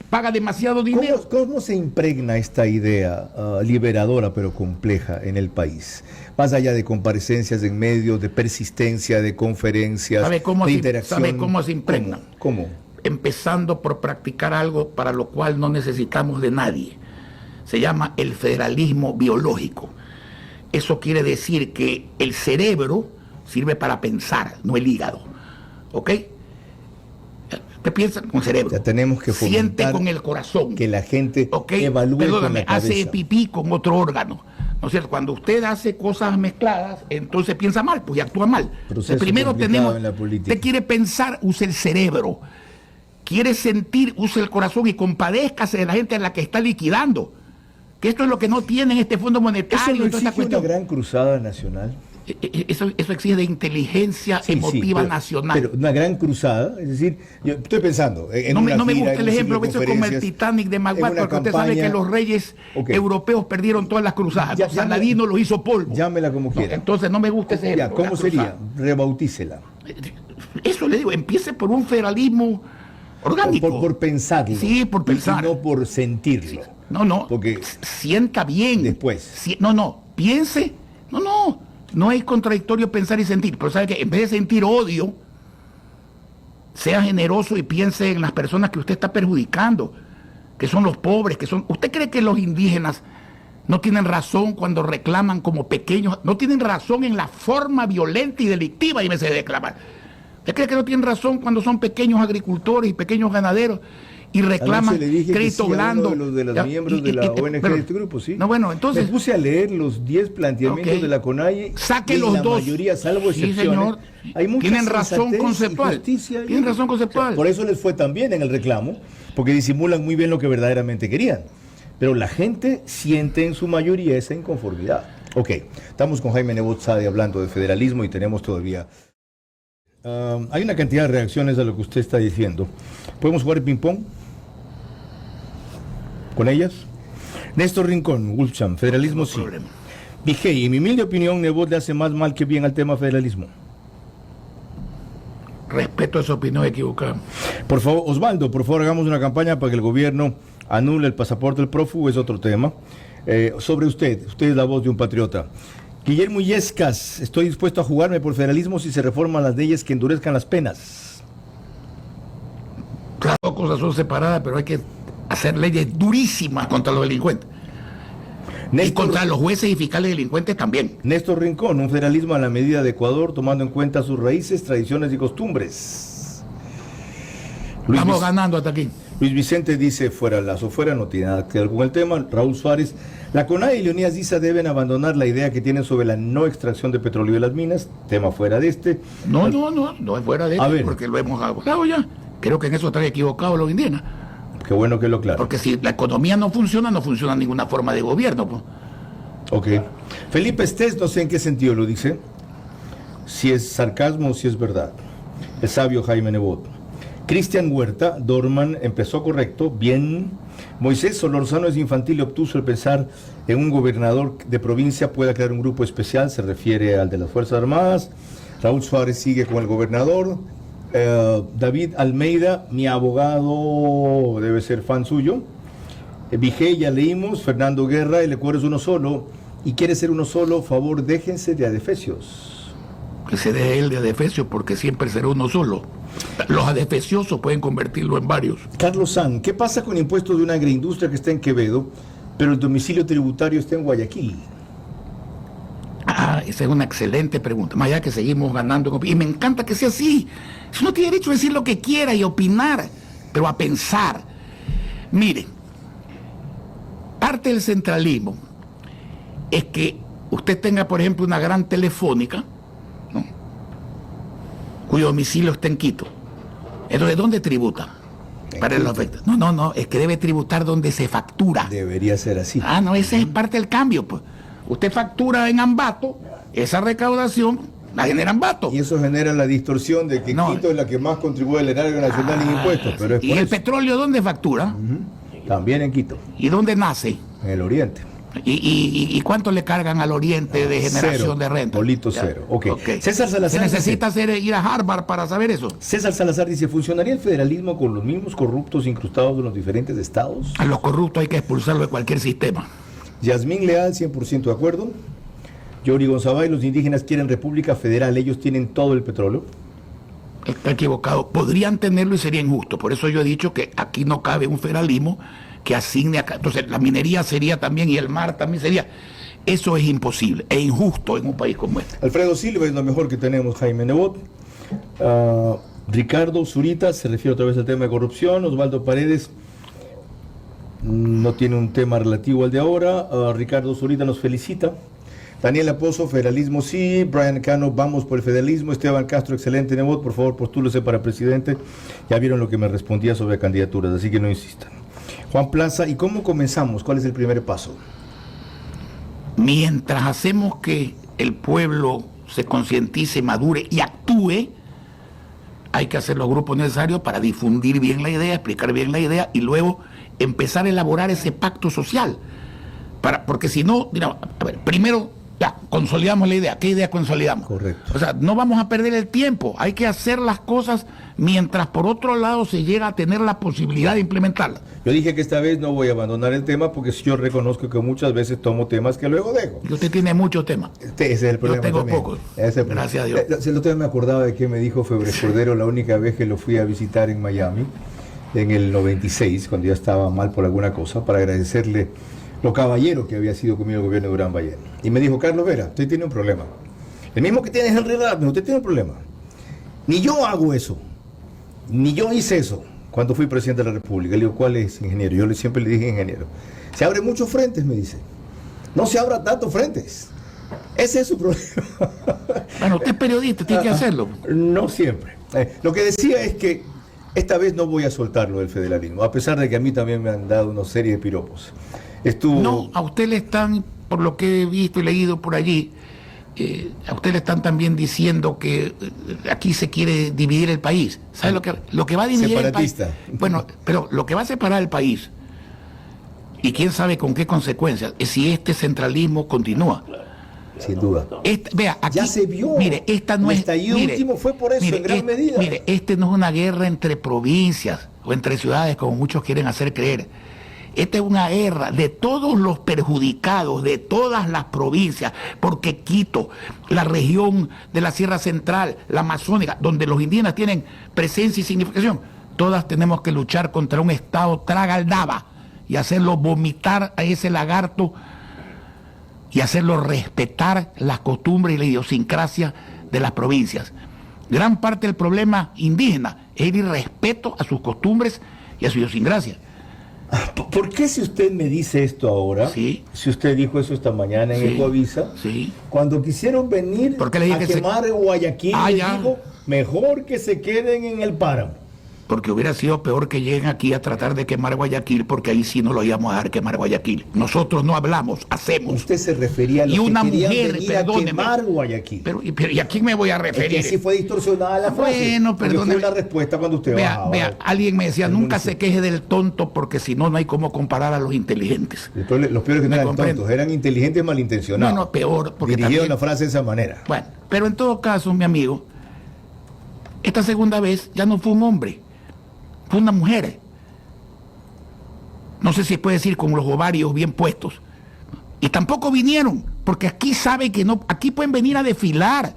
paga demasiado dinero. ¿Cómo se impregna esta idea liberadora pero compleja en el país? Más allá de comparecencias en medios, de persistencia, de conferencias, de interacción. ¿Sabe cómo se impregna? ¿Cómo? Empezando por practicar algo para lo cual no necesitamos de nadie. Se llama el federalismo biológico. Eso quiere decir que el cerebro sirve para pensar, no el hígado. ¿Ok? Usted piensa con el cerebro. Ya tenemos que siente con el corazón. Que la gente evalúe con la cabeza. Hace pipí con otro órgano. ¿No es cierto? Cuando usted hace cosas mezcladas, entonces piensa mal, pues y actúa mal. Primero tenemos, usted quiere pensar, use el cerebro. Quiere sentir, use el corazón y compadézcase de la gente a la que está liquidando. Que esto es lo que no tiene en este Fondo Monetario. ¿Eso no exige una gran cruzada nacional? Eso exige de inteligencia emotiva nacional. Pero una gran cruzada, es decir, yo estoy pensando en no una me gira, gusta el ejemplo, eso es como el Titanic de Maguire, porque usted sabe que los reyes europeos perdieron todas las cruzadas. Saladino los hizo polvo. Llámela como quiera. Entonces no me gusta ese ejemplo. ¿Cómo sería? Rebautícela. Eso le digo, empiece por un federalismo orgánico. Por pensarlo. Sí, por pensar. Y no por sentirlo. No, porque sienta bien. Después. Piense. No es contradictorio pensar y sentir, pero sabe que en vez de sentir odio, sea generoso y piense en las personas que usted está perjudicando, que son los pobres, ¿Usted cree que los indígenas no tienen razón cuando reclaman como pequeños? No tienen razón en la forma violenta y delictiva y me se reclamar. ¿Usted cree que no tienen razón cuando son pequeños agricultores y pequeños ganaderos y reclaman crédito blando? De los miembros de la ONG de este grupo, sí. No, bueno, entonces me puse a leer los 10 planteamientos de la CONAIE. Saque los dos. La mayoría, salvo excepciones. Señor. Hay mucha tienen razón conceptual. Tienen razón conceptual. O sea, por eso les fue tan bien en el reclamo, porque disimulan muy bien lo que verdaderamente querían. Pero la gente siente en su mayoría esa inconformidad. Ok, estamos con Jaime Nebot Sade hablando de federalismo y tenemos todavía... hay una cantidad de reacciones a lo que usted está diciendo. ¿Podemos jugar ping-pong con ellas? Néstor Rincón, Wolfcham, federalismo sí. Vigey, en mi humilde opinión, Nebot le hace más mal que bien al tema federalismo. Respeto esa opinión equivocada. Por favor, Osvaldo, por favor, hagamos una campaña para que el gobierno anule el pasaporte del prófugo, es otro tema. Sobre usted es la voz de un patriota. Guillermo Illescas, estoy dispuesto a jugarme por federalismo si se reforman las leyes que endurezcan las penas. Claro, cosas son separadas, pero hay que hacer leyes durísimas contra los delincuentes. Y contra los jueces y fiscales delincuentes también. Néstor Rincón, un federalismo a la medida de Ecuador, tomando en cuenta sus raíces, tradiciones y costumbres. Vamos ganando hasta aquí. Luis Vicente dice, fuera Lazo, fuera, no tiene nada que ver con el tema. Raúl Suárez, la CONAIE y Leonidas Diza deben abandonar la idea que tienen sobre la no extracción de petróleo de las minas, tema fuera de este. No es fuera de este, porque lo hemos hablado ya. Creo que en eso están equivocados los indígenas. Qué bueno que lo claro. Porque si la economía no funciona ninguna forma de gobierno. Pues. Ok. Felipe Estés, no sé en qué sentido lo dice, si es sarcasmo o si es verdad. El sabio Jaime Nebot. Cristian Huerta, Dorman, empezó correcto, bien. Moisés Solorzano es infantil y obtuso el pensar en un gobernador de provincia pueda crear un grupo especial, se refiere al de las Fuerzas Armadas. Raúl Suárez sigue con el gobernador. David Almeida, mi abogado, debe ser fan suyo. Vigey, ya leímos. Fernando Guerra, el Ecuador es uno solo y quiere ser uno solo, favor, déjense de adefesios. Que se deje él de adefesios porque siempre será uno solo. Los adefesiosos pueden convertirlo en varios. Carlos San, ¿qué pasa con impuestos de una agroindustria que está en Quevedo Pero el domicilio tributario está en Guayaquil. Ah, esa es una excelente pregunta. Más allá que seguimos ganando. Y me encanta que sea así. Uno tiene derecho a decir lo que quiera y opinar, pero a pensar. Miren, parte del centralismo es que usted tenga, por ejemplo, una gran telefónica, ¿no?, cuyo domicilio está en Quito. Entonces, ¿dónde tributa? Para los efectos. No, es que debe tributar donde se factura. Debería ser así. Ah, no, ese es parte del cambio, pues. Usted factura en Ambato, esa recaudación la genera Ambato. Y eso genera la distorsión de que Quito es la que más contribuye al erario nacional en impuestos. Pero es ¿Y el petróleo dónde factura? También en Quito. ¿Y dónde nace? En el oriente. ¿Y cuánto le cargan al oriente de generación Cero, de renta? bolito cero. Okay. César Salazar ¿Se necesita ir a Harvard para saber eso? César Salazar dice, ¿funcionaría el federalismo con los mismos corruptos incrustados en los diferentes estados? A los corruptos hay que expulsarlos de cualquier sistema. Yasmín Leal, 100% de acuerdo. Yori Gonzabay, los indígenas quieren república federal, ellos tienen todo el petróleo. Está equivocado. Podrían tenerlo y sería injusto. Por eso yo he dicho que aquí no cabe un federalismo que asigne acá. Entonces la minería sería también y el mar también sería. Eso es imposible e injusto en un país como este. Alfredo Silva es lo mejor que tenemos, Jaime Nebot. Ricardo Zurita se refiere otra vez al tema de corrupción. Osvaldo Paredes no tiene un tema relativo al de ahora. Ricardo Zurita nos felicita. Daniela Pozo, federalismo sí. Brian Cano, vamos por el federalismo. Esteban Castro, excelente Nebot, por favor postúlese para presidente. Ya vieron lo que me respondía sobre candidaturas, así que no insistan. Juan Plaza, ¿y cómo comenzamos? ¿Cuál es el primer paso? Mientras hacemos que el pueblo se concientice, madure y actúe, hay que hacer los grupos necesarios para difundir bien la idea, explicar bien la idea y luego empezar a elaborar ese pacto social. Porque si no, mira, a ver, primero ya consolidamos la idea. ¿Qué idea consolidamos? Correcto. O sea, no vamos a perder el tiempo. Hay que hacer las cosas mientras por otro lado se llega a tener la posibilidad de implementarlas. Yo dije que esta vez no voy a abandonar el tema porque yo reconozco que muchas veces tomo temas que luego dejo. Y usted tiene muchos temas. Ese es el problema. Yo tengo también. pocos. Gracias a Dios. El otro día me acordaba de que me dijo Febre Cordero la única vez que lo fui a visitar en Miami, en el 96, cuando ya estaba mal por alguna cosa, para agradecerle lo caballero que había sido conmigo el gobierno de Durán Ballén. Y me dijo, Carlos Vera, usted tiene un problema. El mismo que tiene Henry Radner, usted tiene un problema. Ni yo hago eso, ni yo hice eso cuando fui presidente de la República. Le digo, ¿cuál es, ingeniero? Yo siempre le dije, ingeniero. Se abren muchos frentes, me dice. No se abran tantos frentes. Ese es su problema. Bueno, usted es periodista, tiene que hacerlo. No siempre. Lo que decía es que esta vez no voy a soltar lo del federalismo, a pesar de que a mí también me han dado una serie de piropos. No, a usted le están, por lo que he visto y leído por allí, a usted le están también diciendo que aquí se quiere dividir el país. ¿Sabe lo que va a dividir Separatista. el país? Bueno, pero lo que va a separar el país, y quién sabe con qué consecuencias, es si este centralismo continúa. Sin duda. Vea, aquí, ya se vio. Mire, esta no el es. estallido último fue por eso, en gran medida. Mire, este no es una guerra entre provincias o entre ciudades, como muchos quieren hacer creer. Esta es una guerra de todos los perjudicados, de todas las provincias, porque Quito, la región de la Sierra Central, la Amazónica, donde los indígenas tienen presencia y significación, todas tenemos que luchar contra un Estado tragaldaba y hacerlo vomitar a ese lagarto y hacerlo respetar las costumbres y la idiosincrasia de las provincias. Gran parte del problema indígena es el irrespeto a sus costumbres y a su idiosincrasia. ¿Por qué si usted me dice esto ahora, sí, si usted dijo eso esta mañana en Ecoavisa, cuando quisieron venir a quemar Guayaquil, dijo, mejor que se queden en el páramo? Porque hubiera sido peor que lleguen aquí a tratar de quemar Guayaquil, porque ahí sí no lo íbamos a dejar quemar Guayaquil. Nosotros no hablamos, hacemos. Usted se refería a los que querían venir a quemar Guayaquil. Pero ¿y a quién me voy a referir? Es que así fue distorsionada la frase. Bueno, perdón. Fue la respuesta cuando usted bajaba. Vea, alguien me decía, nunca se queje del tonto, porque si no, no hay cómo comparar a los inteligentes. Los peores que no eran tontos, eran inteligentes malintencionados. No, peor. Porque dirigieron la frase de esa manera. Bueno, pero en todo caso, mi amigo, esta segunda vez ya no fue un hombre. Fue una mujer. No sé si puede decir con los ovarios bien puestos. Y tampoco vinieron, porque aquí sabe que no, aquí pueden venir a desfilar,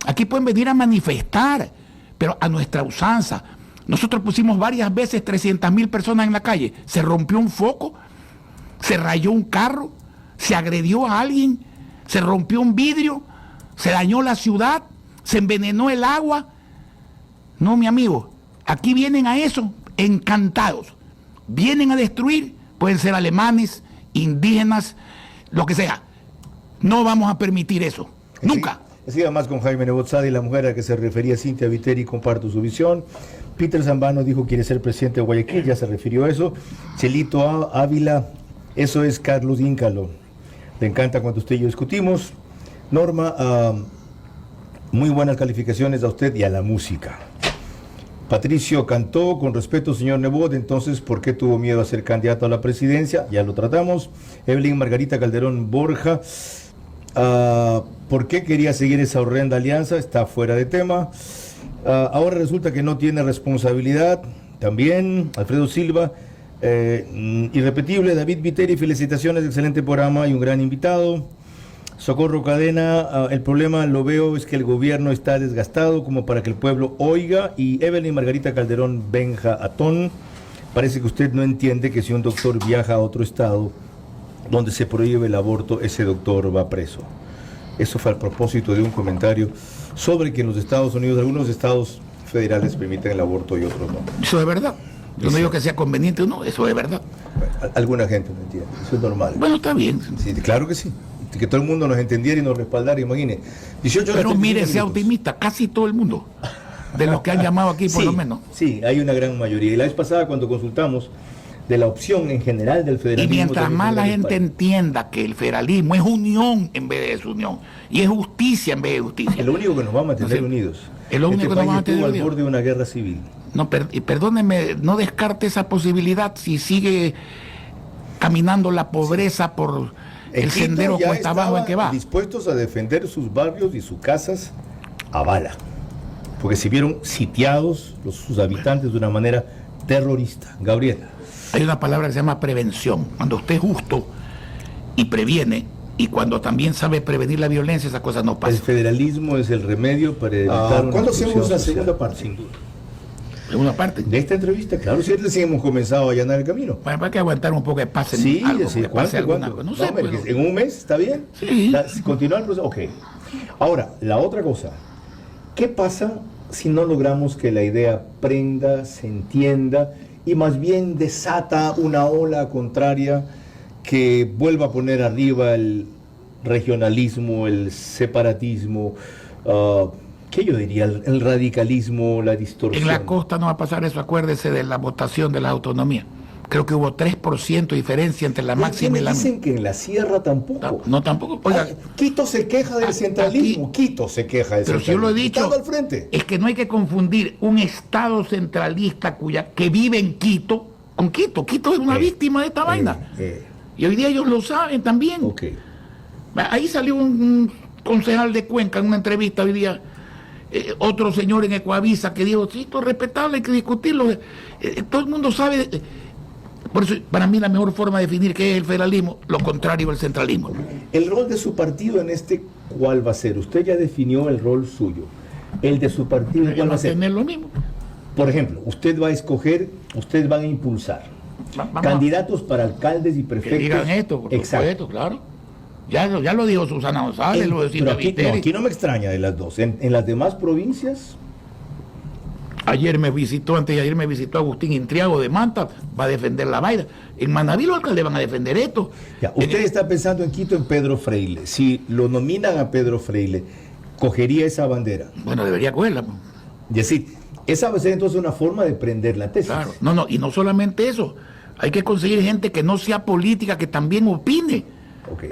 aquí pueden venir a manifestar, pero a nuestra usanza. Nosotros pusimos varias veces 300.000 personas en la calle, se rompió un foco se rayó un carro, se agredió a alguien, se rompió un vidrio, se dañó la ciudad, se envenenó el agua. No, mi amigo, aquí vienen a eso encantados. Vienen a destruir, pueden ser alemanes, indígenas, lo que sea. No vamos a permitir eso, nunca. Así además con Jaime Nebot-Sadi, la mujer a la que se refería Cintia Viteri, comparto su visión. Peter Zambano dijo quiere ser presidente de Guayaquil, ya se refirió a eso. Chelito Ávila, eso es Carlos Íncalo. Le encanta cuando usted y yo discutimos. Norma, muy buenas calificaciones a usted y a la música. Patricio Cantó, con respeto, señor Nebot, entonces, ¿por qué tuvo miedo a ser candidato a la presidencia? Ya lo tratamos. Evelyn Margarita Calderón Borja, ¿por qué quería seguir esa horrenda alianza? Está fuera de tema. Ahora resulta que no tiene responsabilidad. También, Alfredo Silva, irrepetible. David Viteri, felicitaciones, excelente programa y un gran invitado. Socorro Cadena, el problema lo veo es que el gobierno está desgastado como para que el pueblo oiga. Y Evelyn Margarita Calderón Benja Atón, parece que usted no entiende que si un doctor viaja a otro estado donde se prohíbe el aborto, ese doctor va preso. Eso fue a propósito de un comentario sobre que en los Estados Unidos, algunos estados federales permiten el aborto y otros no. Eso es verdad. Yo no digo que sea conveniente o no, eso es verdad. Bueno, alguna gente no entiende, eso es normal. Bueno, está bien. Sí, claro que sí. Que todo el mundo nos entendiera y nos respaldara, imagine. 18 Pero mire, sea optimista, casi todo el mundo, de los que han llamado aquí por sí, lo menos. Sí, hay una gran mayoría. Y la vez pasada cuando consultamos de la opción en general del federalismo... Y mientras más la gente entienda que el federalismo es unión en vez de desunión, y es justicia en vez de justicia. Es lo único que nos va a mantener unidos. Es lo único que nos va a mantener unidos. Al borde de una guerra civil. No, perdóneme, no descarte esa posibilidad si sigue caminando la pobreza por el sendero cuesta abajo en que va. Dispuestos a defender sus barrios y sus casas a bala. Porque se vieron sitiados sus habitantes de una manera terrorista. Gabriela. Hay una palabra que se llama prevención. Cuando usted es justo y previene, y cuando también sabe prevenir la violencia, esas cosas no pasan. El federalismo es el remedio para evitar una ¿cuándo hacemos la social? segunda parte? Sin duda. Segunda parte. De esta entrevista, claro, si recién hemos comenzado a allanar el camino. Bueno, hay que aguantar un poco de paz en Sí, algo, sí, que pase alguna cosa. No sé, hombre, pues, en un mes, ¿está bien? Sí. Continuar el proceso, ok. Ahora, la otra cosa, ¿qué pasa si no logramos que la idea prenda, se entienda y más bien desata una ola contraria que vuelva a poner arriba el regionalismo, el separatismo, ¿qué yo diría? El radicalismo, la distorsión. En la costa no va a pasar eso, acuérdese de la votación de la autonomía. Creo que hubo 3% de diferencia entre la máxima y la mínima. Dicen que en la sierra tampoco. No, tampoco. Oiga, Quito se queja del centralismo. aquí, Quito se queja del pero centralismo. si yo lo he dicho, Estado al frente. es que no hay que confundir un estado centralista que vive en Quito con Quito. Quito es una víctima de esta vaina. Y hoy día ellos lo saben también. Ok. Ahí salió un concejal de Cuenca en una entrevista hoy día. Otro señor en Ecoavisa que dijo, sí, esto es respetable, hay que discutirlo. Todo el mundo sabe. Por eso, para mí, la mejor forma de definir qué es el federalismo, lo contrario al centralismo. El rol de su partido en este, ¿cuál va a ser? Usted ya definió el rol suyo. El de su partido, ¿cuál va a ser? Tener lo mismo. Por ejemplo, usted va a escoger, ustedes van a impulsar candidatos para alcaldes y prefectos. Que digan esto, por supuesto, claro. Ya lo dijo Susana González, lo decía aquí no me extraña de las dos. En las demás provincias... Antes de ayer me visitó Agustín Intriago de Manta, va a defender la vaina. En Manaví los alcaldes van a defender esto. Ya, usted está pensando en Quito en Pedro Freile. Si lo nominan a Pedro Freile, ¿cogería esa bandera? Bueno, debería cogerla. Es decir, esa va a ser entonces una forma de prender la tesis. Claro, no, y no solamente eso. Hay que conseguir gente que no sea política, que también opine. Ok.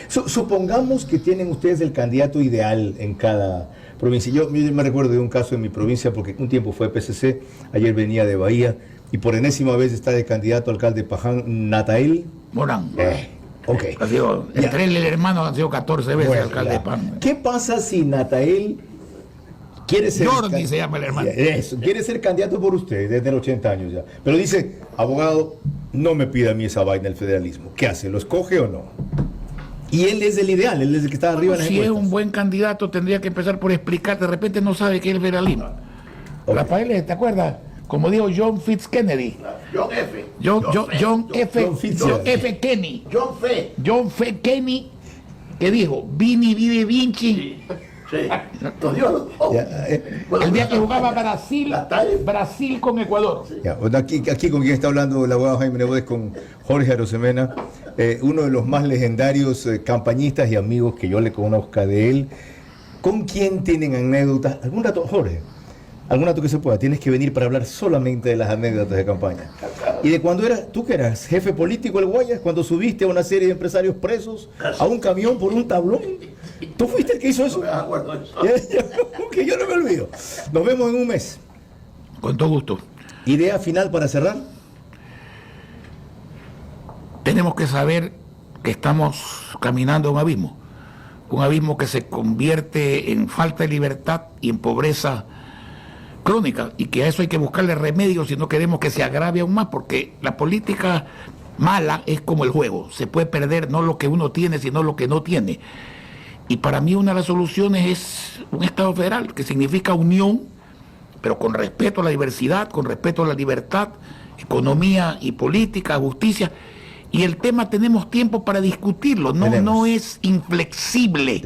Supongamos que tienen ustedes el candidato ideal en cada provincia. Yo me recuerdo de un caso en mi provincia, porque un tiempo fue PCC, ayer venía de Bahía, y por enésima vez está de candidato a alcalde Paján, Natael Morán. Ok. Entre él y el hermano han sido 14 veces alcalde de Paján. ¿Qué pasa si Natael quiere ser... Jordi se llama el hermano. Eso, quiere ser candidato por usted desde los 80 años ya. Pero dice, abogado, no me pida a mí esa vaina del federalismo. ¿Qué hace? ¿Lo escoge o no? Y él es el ideal, él es el que está arriba en las Si encuestas. es un buen candidato, tendría que empezar por explicar. De repente no sabe qué es el federalismo. Okay. Rafael, ¿te acuerdas? como dijo John Fitzkennedy. John F. John F. Kennedy. John F. Kennedy, que dijo, Vini Vidi Vinci. Sí. El día que jugaba Brasil con Ecuador. Ya, bueno, aquí con quien está hablando el abogado Jaime Nebot, con Jorge Arosemena, uno de los más legendarios campañistas y amigos que yo le conozca de él. ¿Con quién tienen anécdotas? ¿Algún dato, Jorge? ¿Algún dato que se pueda? Tienes que venir para hablar solamente de las anécdotas de campaña. Y de cuando tú que eras jefe político del Guayas, cuando subiste a una serie de empresarios presos a un camión por un tablón. ¿Tú fuiste el que hizo eso? Que yo no me olvido. Nos vemos en un mes. Con todo gusto. ¿Idea final para cerrar? Tenemos que saber que estamos caminando a un abismo que se convierte en falta de libertad y en pobreza crónica, y que a eso hay que buscarle remedio si no queremos que se agrave aún más, porque la política mala es como el juego, se puede perder no lo que uno tiene, sino lo que no tiene. Y para mí una de las soluciones es un Estado federal, que significa unión, pero con respeto a la diversidad, con respeto a la libertad, economía y política, justicia. Y el tema tenemos tiempo para discutirlo, no es inflexible.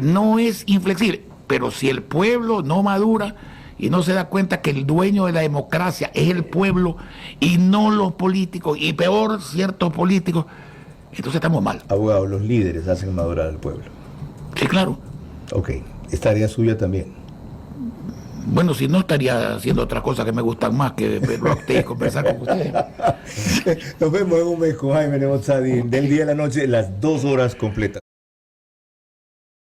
No es inflexible, pero si el pueblo no madura y no se da cuenta que el dueño de la democracia es el pueblo y no los políticos, y peor ciertos políticos, entonces estamos mal. Abogado, los líderes hacen madurar al pueblo. Sí, claro. Ok, es tarea suya también. Bueno, si no, estaría haciendo otras cosas que me gustan más que verlo a usted y conversar con ustedes. Nos vemos en un mes con Jaime Nebot Sadin, del día a la noche, las 2 horas completas.